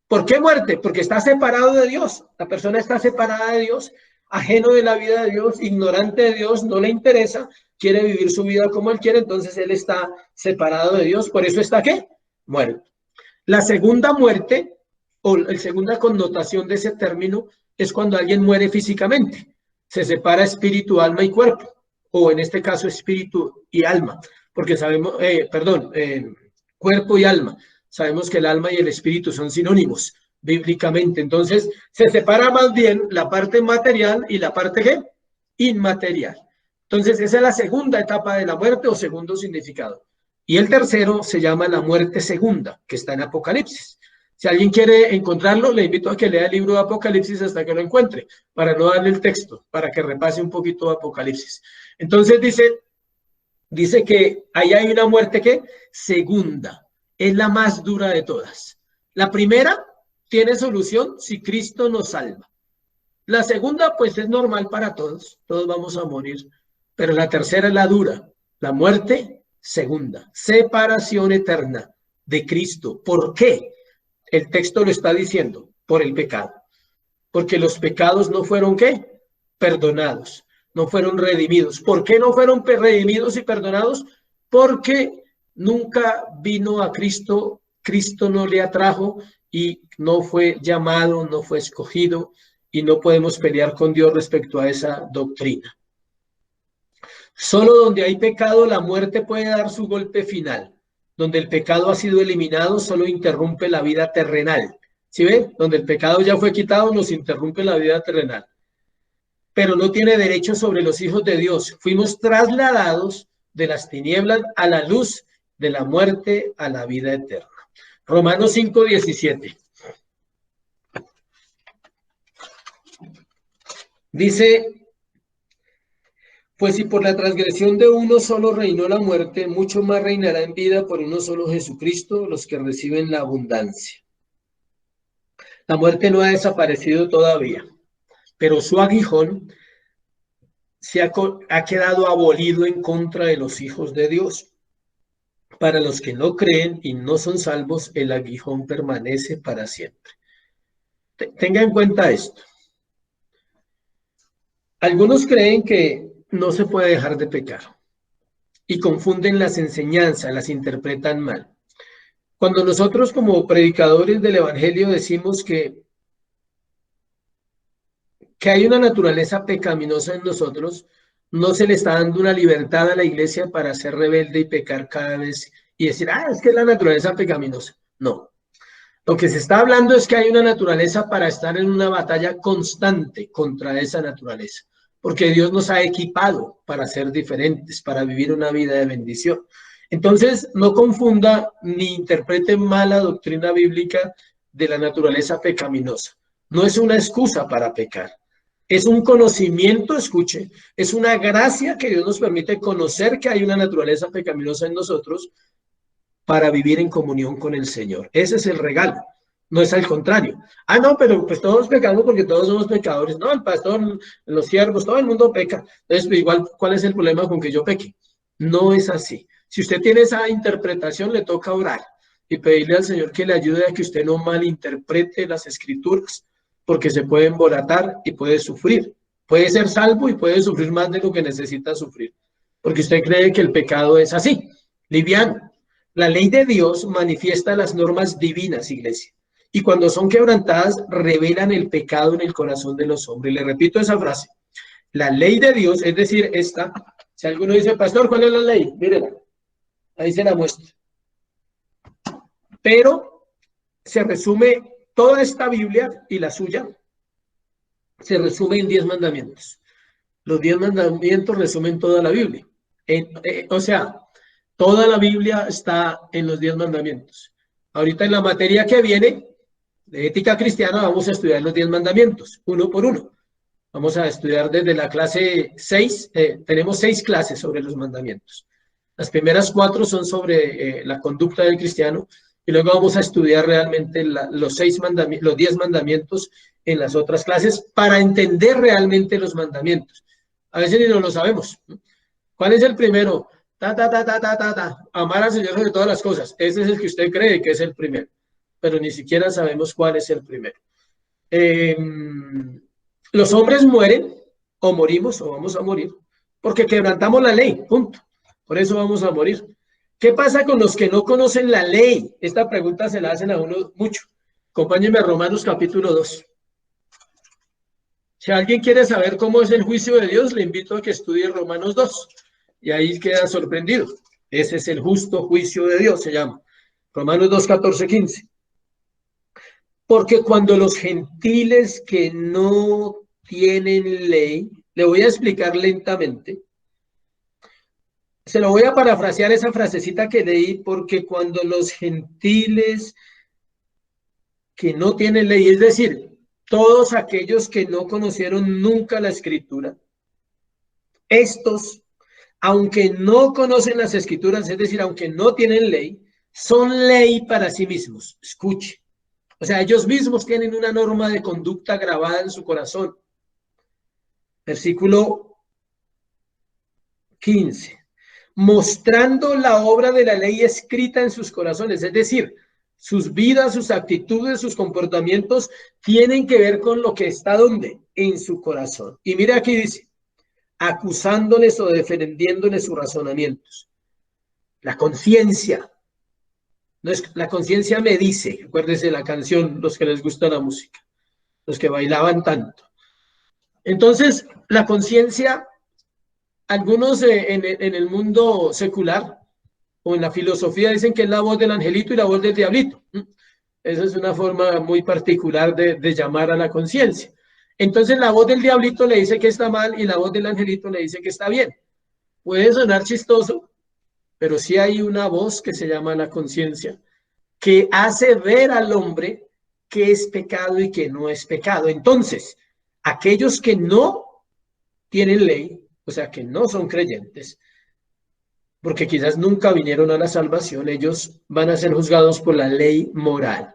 ¿Por qué muerte? Porque está separado de Dios. La persona está separada de Dios, ajeno de la vida de Dios, ignorante de Dios, no le interesa, quiere vivir su vida como él quiere, entonces él está separado de Dios. ¿Por eso está qué? Muerto. La segunda muerte, o la segunda connotación de ese término, es cuando alguien muere físicamente. Se separa espíritu, alma y cuerpo, o en este caso espíritu y alma, porque sabemos, cuerpo y alma. Sabemos que el alma y el espíritu son sinónimos, bíblicamente. Entonces, se separa más bien la parte material y la parte ¿qué? Inmaterial. Entonces, esa es la segunda etapa de la muerte o segundo significado. Y el tercero se llama la muerte segunda, que está en Apocalipsis. Si alguien quiere encontrarlo, le invito a que lea el libro de Apocalipsis hasta que lo encuentre, para no darle el texto, para que repase un poquito de Apocalipsis. Entonces dice que ahí hay una muerte que segunda, es la más dura de todas. La primera tiene solución si Cristo nos salva. La segunda, pues es normal para todos vamos a morir, pero la tercera es la dura, la muerte segunda, separación eterna de Cristo. ¿Por qué? El texto lo está diciendo, por el pecado, porque los pecados no fueron ¿qué? Perdonados, no fueron redimidos. ¿Por qué no fueron redimidos y perdonados? Porque nunca vino a Cristo, Cristo no le atrajo y no fue llamado, no fue escogido, y no podemos pelear con Dios respecto a esa doctrina. Solo donde hay pecado, la muerte puede dar su golpe final. Donde el pecado ha sido eliminado, solo interrumpe la vida terrenal. ¿Sí ven? Donde el pecado ya fue quitado, nos interrumpe la vida terrenal. Pero no tiene derecho sobre los hijos de Dios. Fuimos trasladados de las tinieblas a la luz, de la muerte a la vida eterna. Romanos 5:17. Dice, pues si por la transgresión de uno solo reinó la muerte, mucho más reinará en vida por uno solo Jesucristo los que reciben la abundancia. La muerte no ha desaparecido todavía, pero su aguijón ha quedado abolido en contra de los hijos de Dios. Para los que no creen y no son salvos, el aguijón permanece para siempre. Tenga en cuenta esto. Algunos creen que no se puede dejar de pecar y confunden las enseñanzas, las interpretan mal. Cuando nosotros como predicadores del Evangelio decimos que hay una naturaleza pecaminosa en nosotros, no se le está dando una libertad a la iglesia para ser rebelde y pecar cada vez y decir, es que es la naturaleza pecaminosa. No. Lo que se está hablando es que hay una naturaleza para estar en una batalla constante contra esa naturaleza, porque Dios nos ha equipado para ser diferentes, para vivir una vida de bendición. Entonces, no confunda ni interprete mal la doctrina bíblica de la naturaleza pecaminosa. No es una excusa para pecar. Es un conocimiento, escuche, es una gracia que Dios nos permite conocer que hay una naturaleza pecaminosa en nosotros para vivir en comunión con el Señor. Ese es el regalo, no es al contrario. No, pero pues todos pecamos porque todos somos pecadores. No, el pastor, los siervos, todo el mundo peca. Entonces, igual, ¿cuál es el problema con que yo peque? No es así. Si usted tiene esa interpretación, le toca orar y pedirle al Señor que le ayude a que usted no malinterprete las escrituras, porque se puede embolatar y puede sufrir. Puede ser salvo y puede sufrir más de lo que necesita sufrir, porque usted cree que el pecado es así, liviano. La ley de Dios manifiesta las normas divinas, iglesia, y cuando son quebrantadas, revelan el pecado en el corazón de los hombres. Le repito esa frase. La ley de Dios, es decir, esta, si alguno dice, pastor, ¿cuál es la ley? Mírela, ahí se la muestra. Pero se resume toda esta Biblia y la suya, se resume en 10 mandamientos. Los 10 mandamientos resumen toda la Biblia. O sea, toda la Biblia está en los 10 mandamientos. Ahorita en la materia que viene, de ética cristiana, vamos a estudiar los 10 mandamientos, uno por uno. Vamos a estudiar desde la clase 6, tenemos 6 clases sobre los mandamientos. Las primeras 4 son sobre la conducta del cristiano, y luego vamos a estudiar realmente los 10 mandamientos en las otras clases para entender realmente los mandamientos. A veces ni no lo sabemos. ¿Cuál es el primero? Amar al Señor sobre todas las cosas. Ese es el que usted cree que es el primero, pero ni siquiera sabemos cuál es el primero. Los hombres mueren, o morimos, o vamos a morir, porque quebrantamos la ley, punto. Por eso vamos a morir. ¿Qué pasa con los que no conocen la ley? Esta pregunta se la hacen a uno mucho. Acompáñenme a Romanos capítulo 2. Si alguien quiere saber cómo es el juicio de Dios, le invito a que estudie Romanos 2. Y ahí queda sorprendido. Ese es el justo juicio de Dios, se llama. Romanos 2, 14, 15. Porque cuando los gentiles que no tienen ley, le voy a explicar lentamente, se lo voy a parafrasear esa frasecita que leí, porque cuando los gentiles que no tienen ley, es decir, todos aquellos que no conocieron nunca la escritura, estos, aunque no conocen las escrituras, es decir, aunque no tienen ley, son ley para sí mismos. Escuche. O sea, ellos mismos tienen una norma de conducta grabada en su corazón. Versículo 15. Mostrando la obra de la ley escrita en sus corazones, es decir, sus vidas, sus actitudes, sus comportamientos tienen que ver con lo que está ¿dónde? En su corazón. Y mira aquí dice, acusándoles o defendiéndoles sus razonamientos. La conciencia. No es, la conciencia me dice, acuérdense la canción, los que les gusta la música, los que bailaban tanto. Entonces, la conciencia, algunos en el mundo secular o en la filosofía dicen que es la voz del angelito y la voz del diablito. Esa es una forma muy particular de llamar a la conciencia. Entonces, la voz del diablito le dice que está mal y la voz del angelito le dice que está bien. Puede sonar chistoso, pero sí hay una voz que se llama la conciencia, que hace ver al hombre qué es pecado y qué no es pecado. Entonces, aquellos que no tienen ley, o sea, que no son creyentes, porque quizás nunca vinieron a la salvación, ellos van a ser juzgados por la ley moral,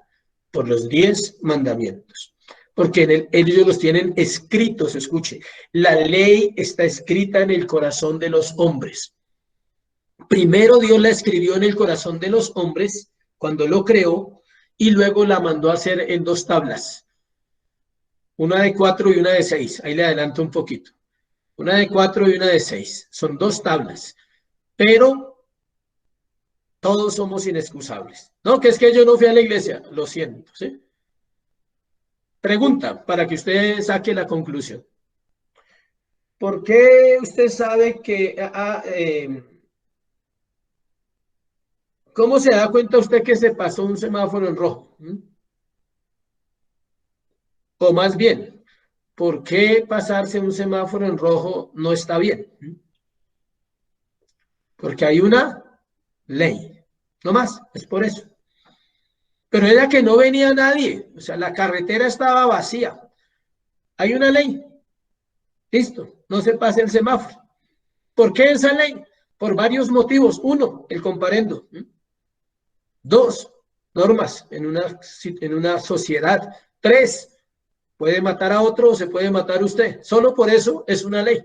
por los 10 mandamientos, porque ellos los tienen escritos, escuche, la ley está escrita en el corazón de los hombres. Primero Dios la escribió en el corazón de los hombres cuando lo creó y luego la mandó a hacer en 2 tablas, una de 4 y una de 6. Ahí le adelanto un poquito. Una de 4 y una de 6. Son 2 tablas, pero todos somos inexcusables. No, que es que yo no fui a la iglesia, lo siento, ¿sí? Pregunta para que usted saque la conclusión. ¿Por qué usted sabe que ¿cómo se da cuenta usted que se pasó un semáforo en rojo? O más bien, ¿por qué pasarse un semáforo en rojo no está bien? Porque hay una ley, no más, es por eso. Pero era que no venía nadie, o sea, la carretera estaba vacía. Hay una ley, listo, no se pase el semáforo. ¿Por qué esa ley? Por varios motivos. 1, el comparendo. 2, normas en una sociedad. 3, puede matar a otro o se puede matar usted. Solo por eso es una ley.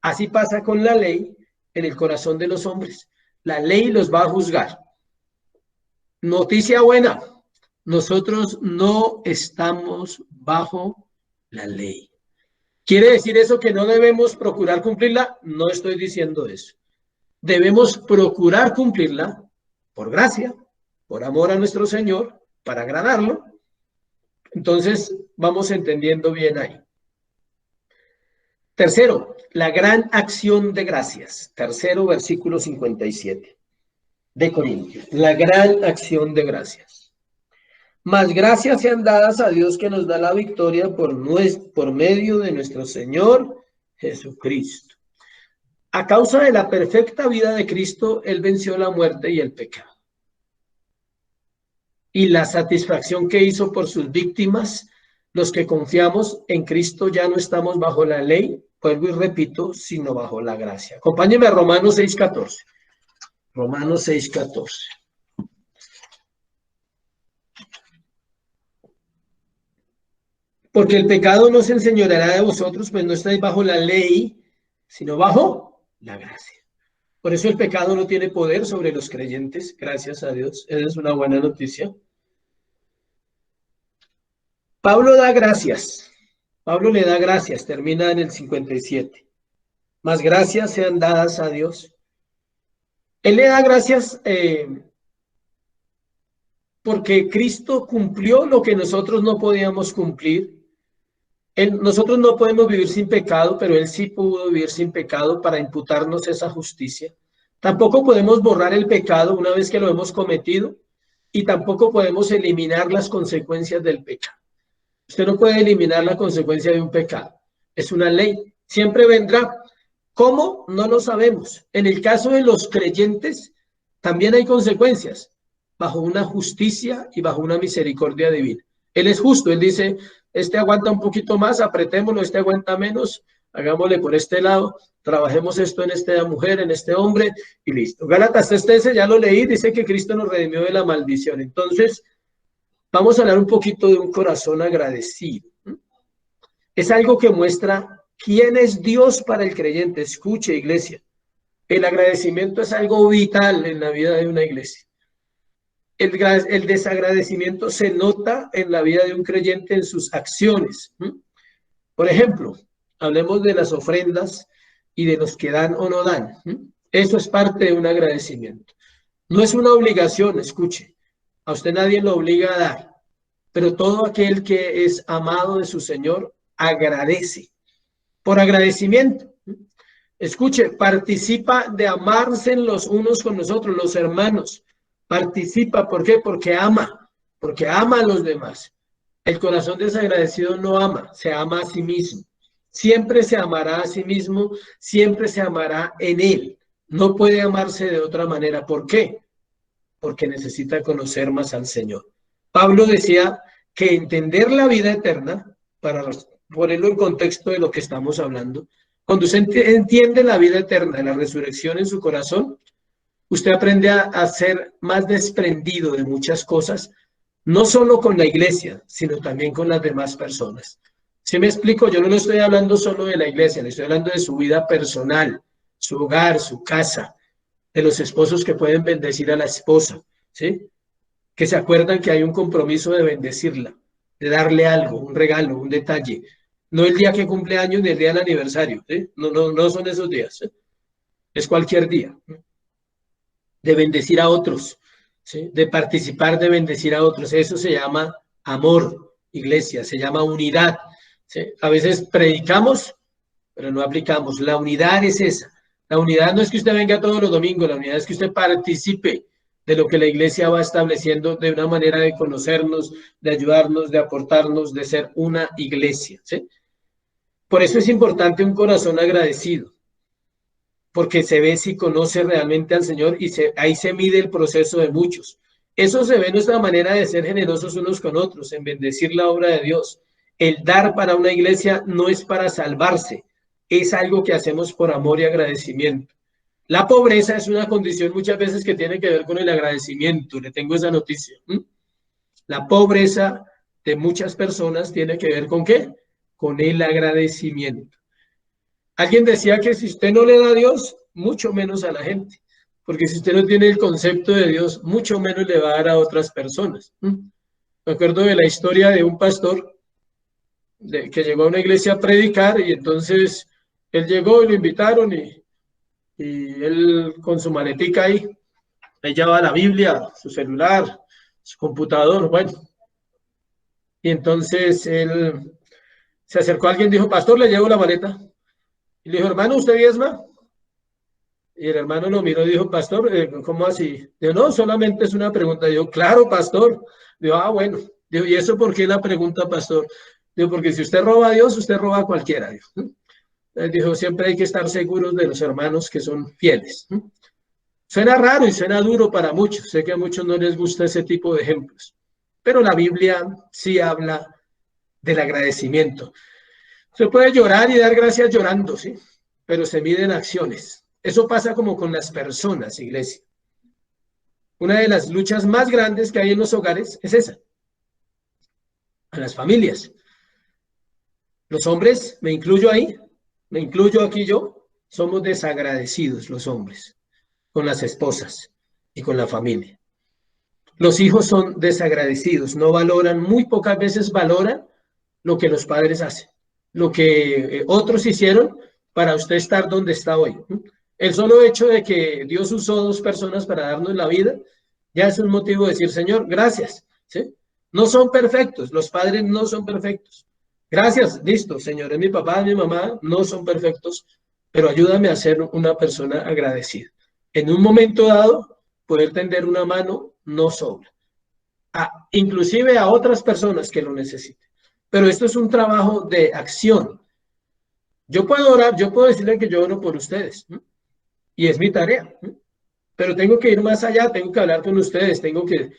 Así pasa con la ley en el corazón de los hombres. La ley los va a juzgar. Noticia buena, nosotros no estamos bajo la ley. ¿Quiere decir eso que no debemos procurar cumplirla? No estoy diciendo eso. Debemos procurar cumplirla por gracia, por amor a nuestro Señor, para agradarlo. Entonces, vamos entendiendo bien ahí. Tercero, la gran acción de gracias. Tercero, versículo 57 de Corintios. La gran acción de gracias. Mas gracias sean dadas a Dios que nos da la victoria por medio de nuestro Señor Jesucristo. A causa de la perfecta vida de Cristo, Él venció la muerte y el pecado. Y la satisfacción que hizo por sus víctimas, los que confiamos en Cristo ya no estamos bajo la ley, vuelvo y repito, sino bajo la gracia. Acompáñeme a Romanos 6:14. Romanos 6:14. Porque el pecado no se enseñoreará de vosotros, pues no estáis bajo la ley, sino bajo la gracia. Por eso el pecado no tiene poder sobre los creyentes, gracias a Dios. Esa es una buena noticia. Pablo da gracias. Pablo le da gracias, termina en el 57. Más gracias sean dadas a Dios. Él le da gracias porque Cristo cumplió lo que nosotros no podíamos cumplir. Nosotros no podemos vivir sin pecado, pero Él sí pudo vivir sin pecado para imputarnos esa justicia. Tampoco podemos borrar el pecado una vez que lo hemos cometido. y tampoco podemos eliminar las consecuencias del pecado. Usted no puede eliminar la consecuencia de un pecado. Es una ley. Siempre vendrá. ¿Cómo? No lo sabemos. En el caso de los creyentes, también hay consecuencias, bajo una justicia y bajo una misericordia divina. Él es justo. Él dice, este aguanta un poquito más, apretémoslo, este aguanta menos, hagámosle por este lado, trabajemos esto en esta mujer, en este hombre, y listo. Gálatas 3:13, ya lo leí, dice que Cristo nos redimió de la maldición. Entonces, vamos a hablar un poquito de un corazón agradecido. Es algo que muestra quién es Dios para el creyente. Escuche, iglesia. El agradecimiento es algo vital en la vida de una iglesia. El desagradecimiento se nota en la vida de un creyente en sus acciones. Por ejemplo, hablemos de las ofrendas y de los que dan o no dan. Eso es parte de un agradecimiento. No es una obligación, escuche. A usted nadie lo obliga a dar, pero todo aquel que es amado de su Señor agradece. Por agradecimiento. Escuche, participa de amarse los unos con los otros, los hermanos. Participa, ¿por qué? Porque ama a los demás. El corazón desagradecido no ama, se ama a sí mismo. Siempre se amará a sí mismo, siempre se amará en él. No puede amarse de otra manera. ¿Por qué? Porque necesita conocer más al Señor. Pablo decía que entender la vida eterna, para ponerlo en contexto de lo que estamos hablando, cuando usted entiende la vida eterna, la resurrección en su corazón, usted aprende a ser más desprendido de muchas cosas, no solo con la iglesia, sino también con las demás personas. ¿Sí me explico? Yo no le estoy hablando solo de la iglesia, le estoy hablando de su vida personal, su hogar, su casa, de los esposos que pueden bendecir a la esposa, ¿sí? Que se acuerdan que hay un compromiso de bendecirla, de darle algo, un regalo, un detalle. No el día que cumple años ni el día del aniversario, ¿sí? No son esos días, ¿sí? Es cualquier día. De bendecir a otros, ¿sí? De participar, de bendecir a otros. Eso se llama amor, iglesia, se llama unidad, ¿sí? A veces predicamos, pero no aplicamos. La unidad es esa. La unidad no es que usted venga todos los domingos, la unidad es que usted participe de lo que la iglesia va estableciendo de una manera de conocernos, de ayudarnos, de aportarnos, de ser una iglesia, ¿sí? Por eso es importante un corazón agradecido, porque se ve si conoce realmente al Señor y ahí se mide el proceso de muchos. Eso se ve en nuestra manera de ser generosos unos con otros, en bendecir la obra de Dios. El dar para una iglesia no es para salvarse, es algo que hacemos por amor y agradecimiento. La pobreza es una condición muchas veces que tiene que ver con el agradecimiento. Le tengo esa noticia. La pobreza de muchas personas tiene que ver ¿con qué? Con el agradecimiento. Alguien decía que si usted no le da a Dios, mucho menos a la gente. Porque si usted no tiene el concepto de Dios, mucho menos le va a dar a otras personas. Me acuerdo de la historia de un pastor que llegó a una iglesia a predicar y entonces él llegó y lo invitaron y él con su maletica ahí llevaba la Biblia, su celular, su computador, bueno. Y entonces él se acercó a alguien y dijo, pastor, le llevo la maleta. Y le dijo, hermano, ¿usted diezma? Y el hermano lo miró y dijo, pastor, ¿cómo así? Dijo, no, solamente es una pregunta. Dijo, claro, pastor. Dijo, ah, bueno. Dijo, ¿y eso por qué la pregunta, pastor? Dijo, porque si usted roba a Dios, usted roba a cualquiera. Dijo, siempre hay que estar seguros de los hermanos que son fieles. Suena raro y suena duro para muchos. Sé que a muchos no les gusta ese tipo de ejemplos. Pero la Biblia sí habla del agradecimiento. Se puede llorar y dar gracias llorando, ¿sí? Pero se miden acciones. Eso pasa como con las personas, iglesia. Una de las luchas más grandes que hay en los hogares es esa. A las familias. Los hombres, me incluyo ahí, me incluyo aquí yo, somos desagradecidos los hombres con las esposas y con la familia. Los hijos son desagradecidos, no valoran, muy pocas veces valoran lo que los padres hacen, lo que otros hicieron para usted estar donde está hoy. El solo hecho de que Dios usó dos personas para darnos la vida, ya es un motivo de decir, Señor, gracias. ¿Sí? No son perfectos, los padres no son perfectos. Gracias, listo, Señor, es mi papá, mi mamá, no son perfectos, pero ayúdame a ser una persona agradecida. En un momento dado, poder tender una mano no sobra. inclusive a otras personas que lo necesiten. Pero esto es un trabajo de acción. Yo puedo orar, yo puedo decirle que yo oro por ustedes, ¿no? Y es mi tarea, ¿no? Pero tengo que ir más allá, tengo que hablar con ustedes, tengo que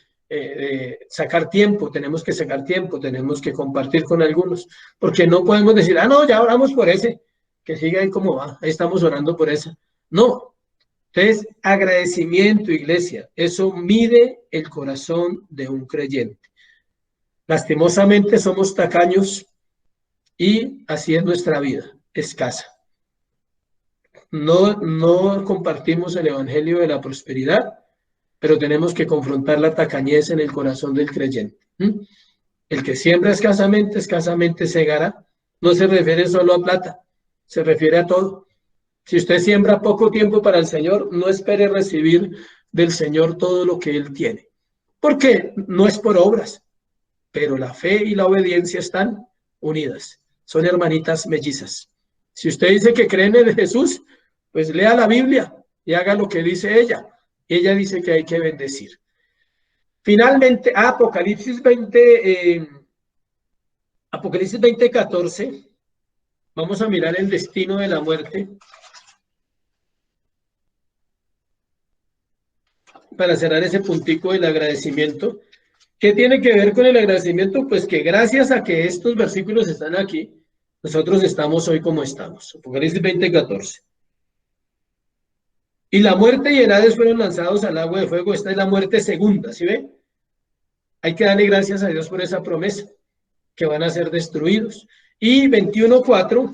sacar tiempo, tenemos que sacar tiempo, tenemos que compartir con algunos, porque no podemos decir, no, ya oramos por ese, que siga ahí como va, ahí estamos orando por esa. No, entonces agradecimiento, iglesia, eso mide el corazón de un creyente. Lastimosamente somos tacaños y así es nuestra vida, escasa. No compartimos el evangelio de la prosperidad, pero tenemos que confrontar la tacañez en el corazón del creyente. El que siembra escasamente, escasamente segará. No se refiere solo a plata, se refiere a todo. Si usted siembra poco tiempo para el Señor, no espere recibir del Señor todo lo que Él tiene. Porque no es por obras, pero la fe y la obediencia están unidas. Son hermanitas mellizas. Si usted dice que cree en Jesús, pues lea la Biblia y haga lo que dice ella. Ella dice que hay que bendecir. Finalmente, Apocalipsis 20:14. Vamos a mirar el destino de la muerte. Para cerrar ese puntico del agradecimiento. ¿Qué tiene que ver con el agradecimiento? Pues que gracias a que estos versículos están aquí, nosotros estamos hoy como estamos. Apocalipsis 20:14. Y la muerte y el Hades fueron lanzados al agua de fuego. Esta es la muerte segunda, ¿sí ve? Hay que darle gracias a Dios por esa promesa, que van a ser destruidos. Y 21:4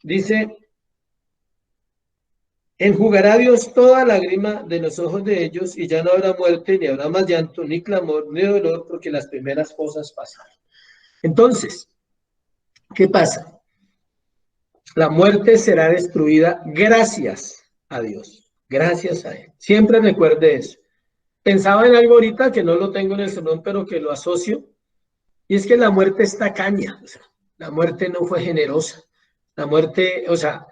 dice, enjugará Dios toda lágrima de los ojos de ellos, y ya no habrá muerte, ni habrá más llanto, ni clamor, ni dolor, porque las primeras cosas pasaron. Entonces, ¿qué pasa? La muerte será destruida gracias a Dios, gracias a Él. Siempre recuerde eso. Pensaba en algo ahorita que no lo tengo en el sermón, pero que lo asocio, y es que la muerte es tacaña, o sea, la muerte no fue generosa. La muerte, o sea,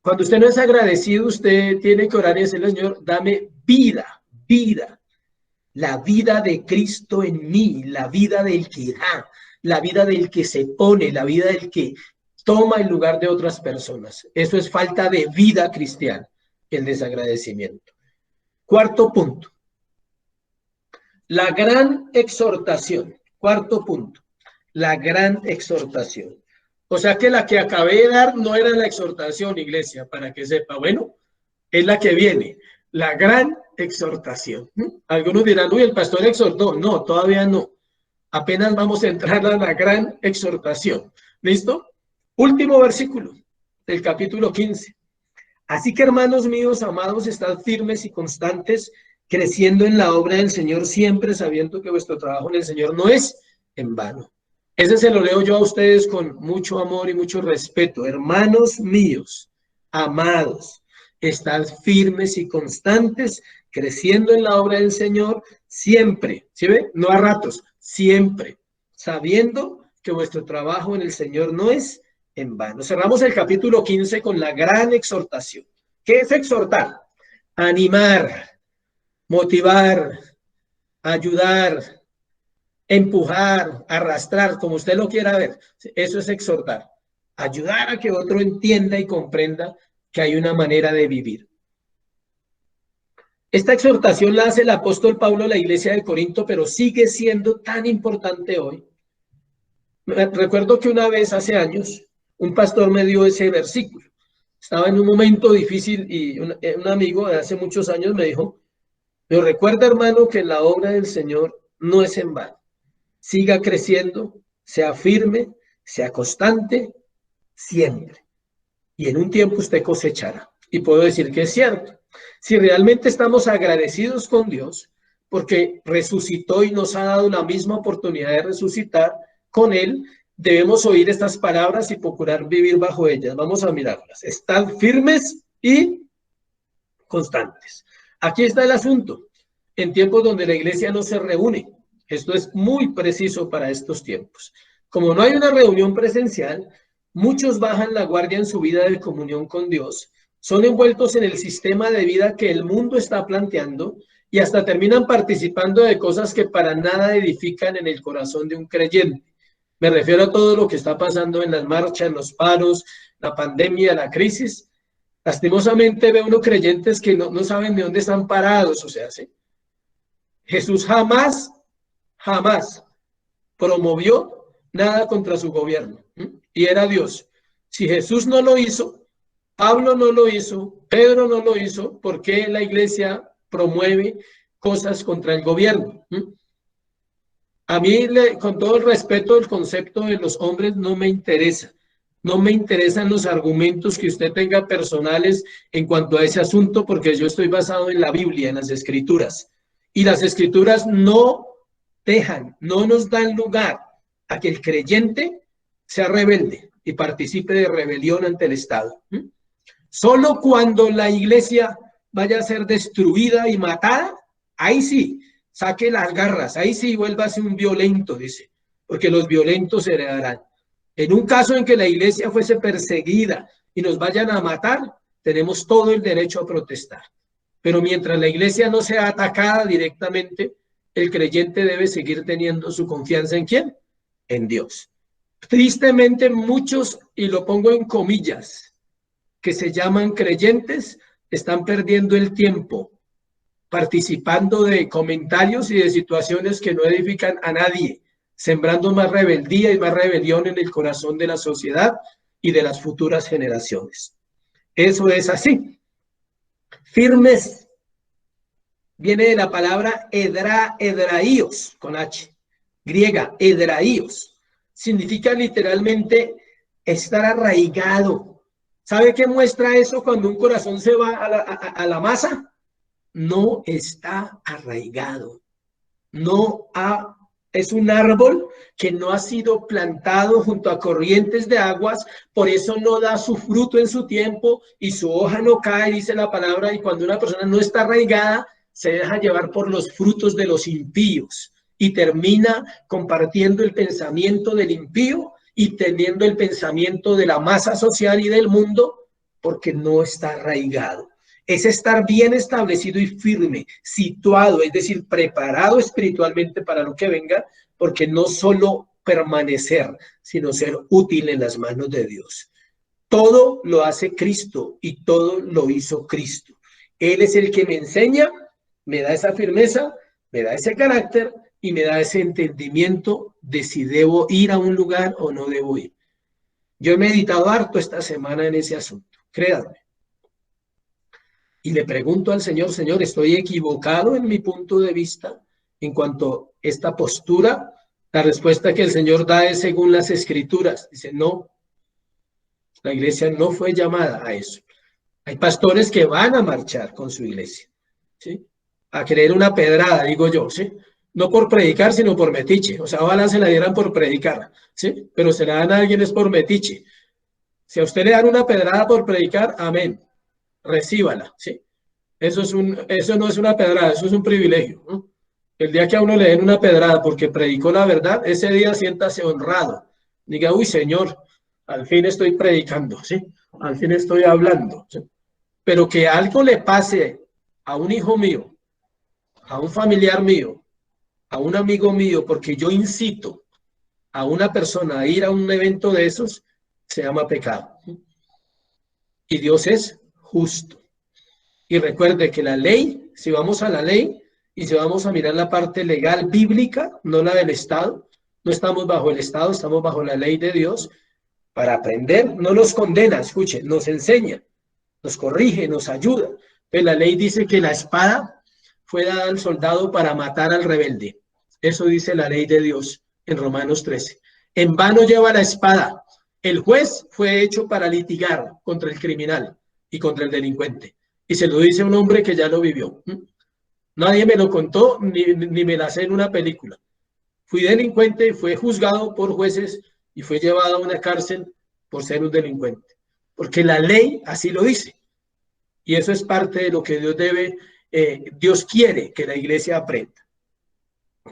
cuando usted no es agradecido, usted tiene que orar y decirle, Señor, dame vida, vida, la vida de Cristo en mí, la vida del que da, la vida del que se pone, la vida del que toma el lugar de otras personas. Eso es falta de vida cristiana, el desagradecimiento. Cuarto punto, la gran exhortación. Cuarto punto, la gran exhortación. O sea que la que acabé de dar no era la exhortación, iglesia, para que sepa. Bueno, es la que viene, la gran exhortación. Algunos dirán, uy, el pastor exhortó. No, todavía no. Apenas vamos a entrar a la gran exhortación. ¿Listo? Último versículo del capítulo 15. Así que, hermanos míos, amados, estad firmes y constantes, creciendo en la obra del Señor, siempre sabiendo que vuestro trabajo en el Señor no es en vano. Ese se lo leo yo a ustedes con mucho amor y mucho respeto. Hermanos míos, amados, estad firmes y constantes, creciendo en la obra del Señor, siempre, ¿sí ve? No a ratos, siempre, sabiendo que vuestro trabajo en el Señor no es en vano. Cerramos el capítulo 15 con la gran exhortación. ¿Qué es exhortar? Animar, motivar, ayudar, empujar, arrastrar, como usted lo quiera ver. Eso es exhortar. Ayudar a que otro entienda y comprenda que hay una manera de vivir. Esta exhortación la hace el apóstol Pablo a la iglesia de Corinto, pero sigue siendo tan importante hoy. Recuerdo que una vez, hace años, un pastor me dio ese versículo. Estaba en un momento difícil y un amigo de hace muchos años me dijo, pero recuerda, hermano, que la obra del Señor no es en vano. Siga creciendo, sea firme, sea constante, siempre. Y en un tiempo usted cosechará. Y puedo decir que es cierto. Si realmente estamos agradecidos con Dios, porque resucitó y nos ha dado la misma oportunidad de resucitar con Él, debemos oír estas palabras y procurar vivir bajo ellas. Vamos a mirarlas. Están firmes y constantes. Aquí está el asunto. En tiempos donde la iglesia no se reúne, esto es muy preciso para estos tiempos. Como no hay una reunión presencial, muchos bajan la guardia en su vida de comunión con Dios son envueltos en el sistema de vida que el mundo está planteando y hasta terminan participando de cosas que para nada edifican en el corazón de un creyente. Me refiero a todo lo que está pasando en las marchas, los paros, la pandemia, la crisis. Lastimosamente ve uno creyentes que no saben de dónde están parados, o sea, ¿sí? Jesús jamás promovió nada contra su gobierno, ¿sí? Y era Dios. Si Jesús no lo hizo, Pablo no lo hizo, Pedro no lo hizo, ¿por qué la iglesia promueve cosas contra el gobierno? A mí, con todo el respeto, el concepto de los hombres no me interesa. No me interesan los argumentos que usted tenga personales en cuanto a ese asunto, porque yo estoy basado en la Biblia, en las Escrituras. Y las Escrituras no no nos dan lugar a que el creyente sea rebelde y participe de rebelión ante el Estado. Solo cuando la iglesia vaya a ser destruida y matada, ahí sí, saque las garras, ahí sí vuélvase un violento, dice, porque los violentos heredarán. En un caso en que la iglesia fuese perseguida y nos vayan a matar, tenemos todo el derecho a protestar. Pero mientras la iglesia no sea atacada directamente, el creyente debe seguir teniendo su confianza ¿en quién? En Dios. Tristemente muchos, y lo pongo en comillas, que se llaman creyentes, están perdiendo el tiempo participando de comentarios y de situaciones que no edifican a nadie, sembrando más rebeldía y más rebelión en el corazón de la sociedad y de las futuras generaciones. Eso es así. Firmes viene de la palabra edraíos, con H, griega, edraíos. Significa literalmente estar arraigado. ¿Sabe qué muestra eso cuando un corazón se va a la masa? No está arraigado, es un árbol que no ha sido plantado junto a corrientes de aguas, por eso no da su fruto en su tiempo y su hoja no cae, dice la palabra, y cuando una persona no está arraigada, se deja llevar por los frutos de los impíos y termina compartiendo el pensamiento del impío y teniendo el pensamiento de la masa social y del mundo porque no está arraigado. Es estar bien establecido y firme, situado, es decir, preparado espiritualmente para lo que venga, porque no solo permanecer, sino ser útil en las manos de Dios. Todo lo hace Cristo y todo lo hizo Cristo. Él es el que me enseña, me da esa firmeza, me da ese carácter y me da ese entendimiento de si debo ir a un lugar o no debo ir. Yo he meditado harto esta semana en ese asunto, créanme. Y le pregunto al Señor, Señor, ¿estoy equivocado en mi punto de vista en cuanto a esta postura? La respuesta que el Señor da es según las Escrituras. Dice, no, la iglesia no fue llamada a eso. Hay pastores que van a marchar con su iglesia, ¿sí? A querer una pedrada, digo yo, ¿sí? No por predicar, sino por metiche. O sea, ojalá se la dieran por predicar, ¿sí? Pero se la dan a alguien es por metiche. Si a usted le dan una pedrada por predicar, amén. Recíbala, ¿sí? Eso no es una pedrada, eso es un privilegio, ¿no? El día que a uno le den una pedrada porque predicó la verdad, ese día siéntase honrado. Diga, uy, Señor, al fin estoy predicando, ¿sí? Al fin estoy hablando, ¿sí? Pero que algo le pase a un hijo mío, a un familiar mío, a un amigo mío, porque yo incito a una persona a ir a un evento de esos, se llama pecado. Y Dios es justo. Y recuerde que la ley, si vamos a la ley y si vamos a mirar la parte legal bíblica, no la del Estado, no estamos bajo el Estado, estamos bajo la ley de Dios, para aprender, no nos condena, escuche, nos enseña, nos corrige, nos ayuda. Pues la ley dice que la espada fue dada al soldado para matar al rebelde. Eso dice la ley de Dios en Romanos 13. En vano lleva la espada. El juez fue hecho para litigar contra el criminal y contra el delincuente. Y se lo dice un hombre que ya lo vivió. Nadie me lo contó ni me la sé en una película. Fui delincuente, fue juzgado por jueces y fue llevado a una cárcel por ser un delincuente. Porque la ley así lo dice. Y eso es parte de lo que Dios quiere que la iglesia aprenda.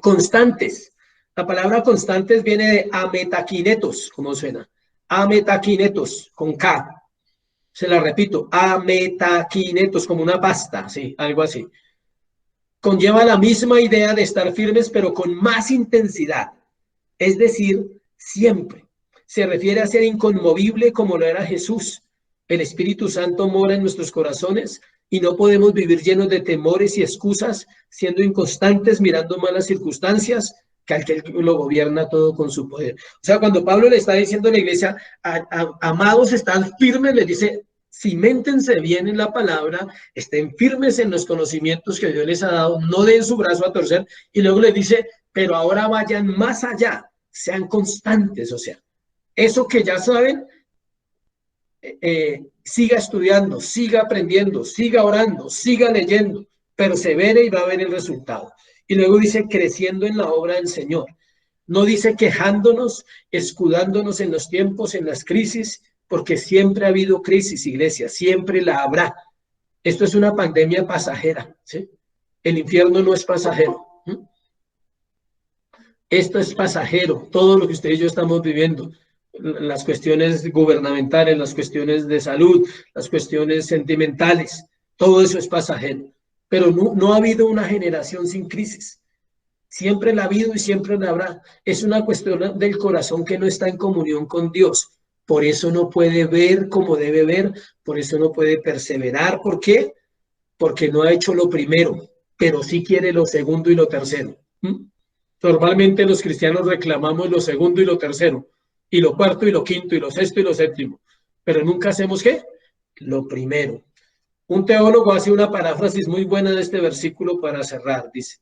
Constantes. La palabra constantes viene de ametaquinetos, como suena. Ametaquinetos, con K. Se la repito, ametakinetos, como una pasta, sí, algo así. Conlleva la misma idea de estar firmes, pero con más intensidad. Es decir, siempre. Se refiere a ser inconmovible como lo era Jesús. El Espíritu Santo mora en nuestros corazones y no podemos vivir llenos de temores y excusas, siendo inconstantes, mirando malas circunstancias, que aquel lo gobierna todo con su poder. O sea, cuando Pablo le está diciendo a la iglesia, amados, están firmes, le dice, ciméntense bien en la palabra, estén firmes en los conocimientos que Dios les ha dado, no den su brazo a torcer, y luego le dice, pero ahora vayan más allá, sean constantes, o sea, eso que ya saben, siga estudiando, siga aprendiendo, siga orando, siga leyendo, persevere y va a ver el resultado. Y luego dice creciendo en la obra del Señor. No dice quejándonos, escudándonos en los tiempos, en las crisis, porque siempre ha habido crisis, iglesia, siempre la habrá. Esto es una pandemia pasajera, ¿sí? El infierno no es pasajero. Esto es pasajero, todo lo que usted y yo estamos viviendo, las cuestiones gubernamentales, las cuestiones de salud, las cuestiones sentimentales, todo eso es pasajero. Pero no ha habido una generación sin crisis. Siempre la ha habido y siempre la habrá. Es una cuestión del corazón que no está en comunión con Dios. Por eso no puede ver como debe ver, por eso no puede perseverar. ¿Por qué? Porque no ha hecho lo primero, pero sí quiere lo segundo y lo tercero. Normalmente los cristianos reclamamos lo segundo y lo tercero, y lo cuarto y lo quinto, y lo sexto y lo séptimo, pero nunca hacemos ¿qué? Lo primero. Un teólogo hace una paráfrasis muy buena de este versículo para cerrar, dice,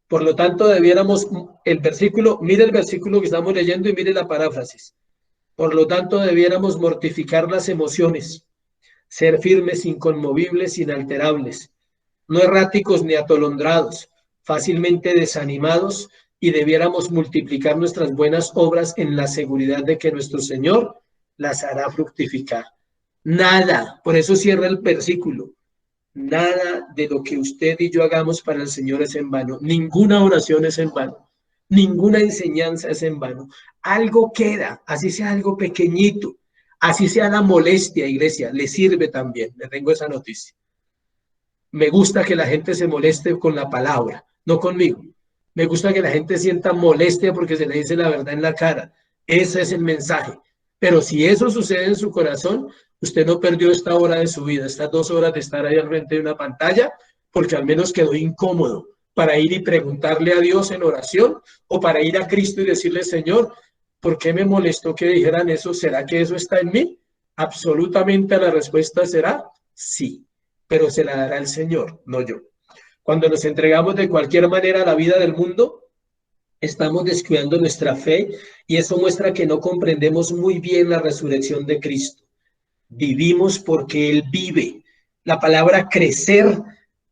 por lo tanto debiéramos, el versículo, mire el versículo que estamos leyendo y mire la paráfrasis, por lo tanto debiéramos mortificar las emociones, ser firmes, inconmovibles, inalterables, no erráticos ni atolondrados, fácilmente desanimados, y debiéramos multiplicar nuestras buenas obras en la seguridad de que nuestro Señor las hará fructificar. Nada, por eso cierra el versículo, nada de lo que usted y yo hagamos para el Señor es en vano, ninguna oración es en vano, ninguna enseñanza es en vano, algo queda, así sea algo pequeñito, así sea la molestia, iglesia, le sirve también, le tengo esa noticia. Me gusta que la gente se moleste con la palabra, no conmigo. Me gusta que la gente sienta molestia porque se le dice la verdad en la cara. Ese es el mensaje. Pero si eso sucede en su corazón, usted no perdió esta hora de su vida, estas 2 horas de estar ahí al frente de una pantalla, porque al menos quedó incómodo para ir y preguntarle a Dios en oración o para ir a Cristo y decirle, Señor, ¿por qué me molestó que dijeran eso? ¿Será que eso está en mí? Absolutamente la respuesta será sí, pero se la dará el Señor, no yo. Cuando nos entregamos de cualquier manera a la vida del mundo, estamos descuidando nuestra fe y eso muestra que no comprendemos muy bien la resurrección de Cristo. Vivimos porque Él vive. La palabra crecer,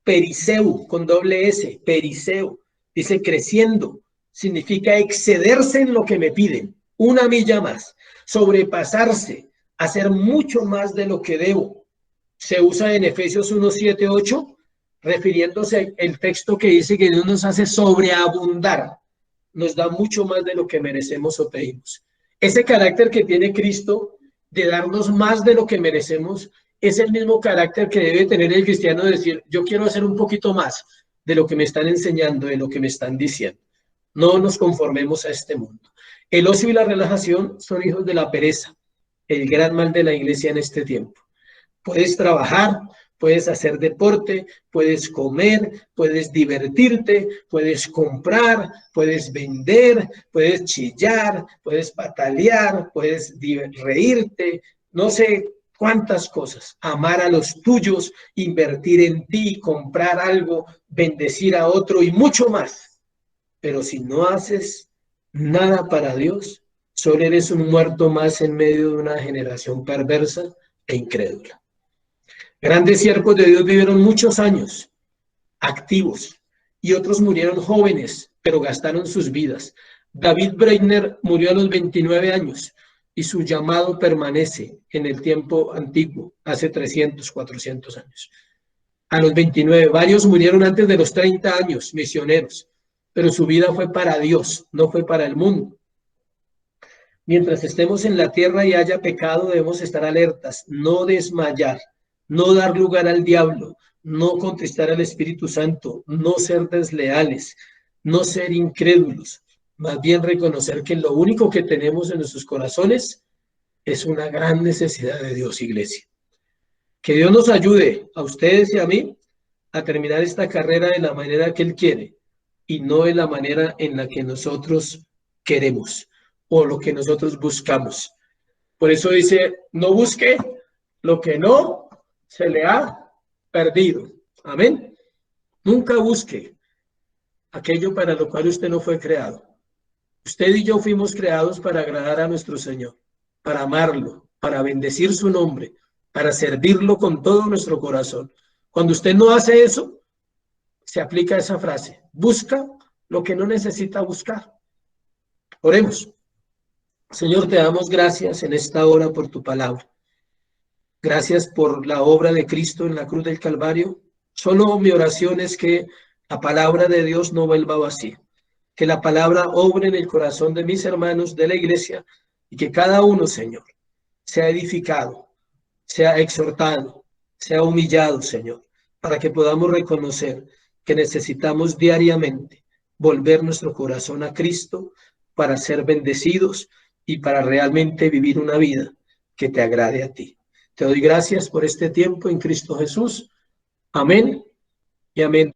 periseu, con doble S, periseu, dice creciendo, significa excederse en lo que me piden, una milla más, sobrepasarse, hacer mucho más de lo que debo. Se usa en Efesios 1, 7, 8, refiriéndose al texto que dice que Dios nos hace sobreabundar, nos da mucho más de lo que merecemos o pedimos. Ese carácter que tiene Cristo de darnos más de lo que merecemos es el mismo carácter que debe tener el cristiano de decir, yo quiero hacer un poquito más de lo que me están enseñando, de lo que me están diciendo. No nos conformemos a este mundo. El ocio y la relajación son hijos de la pereza, el gran mal de la iglesia en este tiempo. Puedes trabajar, puedes hacer deporte, puedes comer, puedes divertirte, puedes comprar, puedes vender, puedes chillar, puedes patalear, puedes reírte, no sé cuántas cosas. Amar a los tuyos, invertir en ti, comprar algo, bendecir a otro y mucho más. Pero si no haces nada para Dios, solo eres un muerto más en medio de una generación perversa e incrédula. Grandes siervos de Dios vivieron muchos años activos y otros murieron jóvenes, pero gastaron sus vidas. David Breitner murió a los 29 años y su llamado permanece en el tiempo antiguo, hace 300, 400 años. A los 29, varios murieron antes de los 30 años, misioneros, pero su vida fue para Dios, no fue para el mundo. Mientras estemos en la tierra y haya pecado, debemos estar alertas, no desmayar, no dar lugar al diablo, no contristar al Espíritu Santo, no ser desleales, no ser incrédulos, más bien reconocer que lo único que tenemos en nuestros corazones es una gran necesidad de Dios, iglesia. Que Dios nos ayude a ustedes y a mí a terminar esta carrera de la manera que Él quiere y no de la manera en la que nosotros queremos o lo que nosotros buscamos. Por eso dice, no busque lo que no se le ha perdido. Amén. Nunca busque aquello para lo cual usted no fue creado. Usted y yo fuimos creados para agradar a nuestro Señor, para amarlo, para bendecir su nombre, para servirlo con todo nuestro corazón. Cuando usted no hace eso, se aplica esa frase, busca lo que no necesita buscar. Oremos. Señor, te damos gracias en esta hora por tu palabra. Gracias por la obra de Cristo en la cruz del Calvario. Solo mi oración es que la palabra de Dios no vuelva vacía, que la palabra obre en el corazón de mis hermanos de la iglesia y que cada uno, Señor, sea edificado, sea exhortado, sea humillado, Señor, para que podamos reconocer que necesitamos diariamente volver nuestro corazón a Cristo para ser bendecidos y para realmente vivir una vida que te agrade a ti. Te doy gracias por este tiempo en Cristo Jesús. Amén y amén.